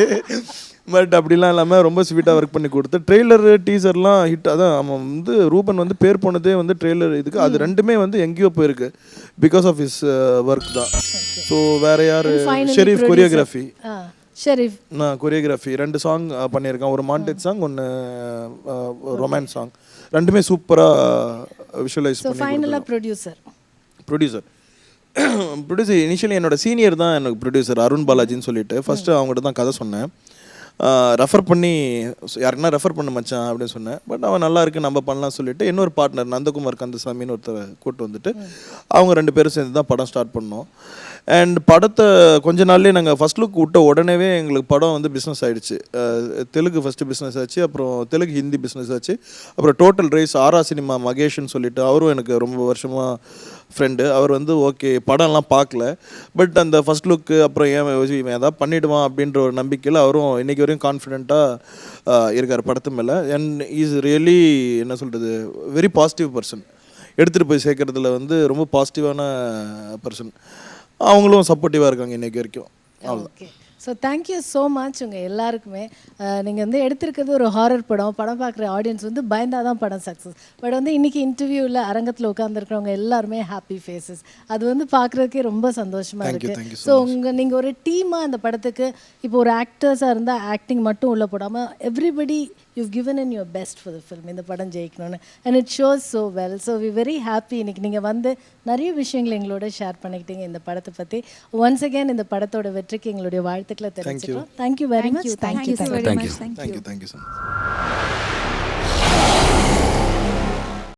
பட் அப்படிலாம் இல்லாமல் ரொம்ப ஸ்வீட்டாக ஒர்க் பண்ணி கொடுத்து ட்ரெய்லரு டீசர்லாம் ஹிட். அதான் அவன் வந்து ரூபன் வந்து பேர் போனதே வந்து ட்ரெய்லர் இதுக்கு. அது ரெண்டுமே வந்து எங்கேயோ போயிருக்கு பிகாஸ் ஆஃப் ஹிஸ் ஒர்க் தான். ஸோ வேறு யார், ஷெரீஃப் கொரியோகிராஃபி, நான் கொரியோகிராஃபி 2 சாங் பண்ணியிருக்கேன். ஒரு மாண்டேஜ் சாங், ஒன்று ரொமான்ஸ் சாங். ரெண்டுமே சூப்பராக விஷுவலைஸ் பண்ணி. ஃபைனலாக ப்ரொடியூசர் இனிஷியலி என்னோட சீனியர் தான் எனக்கு ப்ரொடியூசர், அருண் பாலாஜின்னு சொல்லிட்டு. ஃபஸ்ட்டு அவங்ககிட்ட தான் கதை சொன்னேன். ரெஃபர் பண்ணி யாருன்னா ரெஃபர் பண்ண மச்சான் அப்படின்னு சொன்னேன். பட் அவன் நல்லா இருக்கு நம்ம பண்ணலாம் சொல்லிட்டு இன்னொரு பார்ட்னர் நந்தகுமார் கந்தசாமின்னு ஒருத்தர் கூப்பிட்டு வந்துட்டு அவங்க 2 பேரும் சேர்ந்து தான் படம் ஸ்டார்ட் பண்ணோம். அண்ட் படத்தை கொஞ்ச நாள்லேயே நாங்கள் ஃபஸ்ட் லுக் விட்ட உடனேவே எங்களுக்கு படம் வந்து பிஸ்னஸ் ஆகிடுச்சு. தெலுங்கு ஃபஸ்ட்டு பிஸ்னஸ் ஆச்சு, அப்புறம் தெலுங்கு ஹிந்தி பிஸ்னஸ் ஆச்சு, அப்புறம் டோட்டல் ரைஸ் ஆரா சினிமா மகேஷ்னு சொல்லிட்டு அவரும் எனக்கு ரொம்ப வருஷமாக ஃப்ரெண்டு. அவர் வந்து ஓகே படம்லாம் பார்க்கல, பட் அந்த ஃபஸ்ட் லுக்கு அப்புறம் இவன் எதாவது பண்ணிவிடுவான் அப்படின்ற ஒரு நம்பிக்கையில் அவரும் இன்றைக்கி வரையும் கான்ஃபிடென்ட்டாக இருக்கார் படத்து மேலே. அண்ட் இஸ் ரியலி என்ன சொல்கிறது, வெரி பாசிட்டிவ் பர்சன். எடுத்துகிட்டு போய் சேர்க்குறதுல வந்து ரொம்ப பாசிட்டிவான பர்சன். அவங்களும் சப்போர்ட்டிவாக இருக்காங்க இன்றைக்கி வரைக்கும். Okay, so thank you so much உங்கள் எல்லாருக்குமே. நீங்கள் வந்து எடுத்திருக்கிறது ஒரு ஹாரர் படம் பார்க்குற ஆடியன்ஸ் வந்து பயந்தால் தான் படம் சக்ஸஸ். பட் வந்து இன்றைக்கி இன்டர்வியூவில் அரங்கத்தில் உட்காந்துருக்கிறவங்க எல்லாருமே ஹாப்பி ஃபேஸஸ். அது வந்து பார்க்குறதுக்கே ரொம்ப சந்தோஷமாக இருக்குது. ஸோ நீங்கள் ஒரு டீமாக அந்த படத்துக்கு இப்போ ஒரு ஆக்டர்ஸாக இருந்தால் ஆக்டிங் மட்டும் உள்ளே போடாமல் everybody you've given in your best for the film. இந்த படம் ஜெயிக்கணும்னு and it shows so well. So we very happy இன்னைக்கு நீங்கள் வந்து நிறைய விஷயங்கள் எங்களோட ஷேர் பண்ணிக்கிட்டீங்க இந்த படத்தை பற்றி. once again இந்த படத்தோட வெற்றிக்கு எங்களுடைய வாழ்த்துக்களை தெரிவிச்சுக்கிறோம். Thank you very much. Thank you so much. Thank you so much.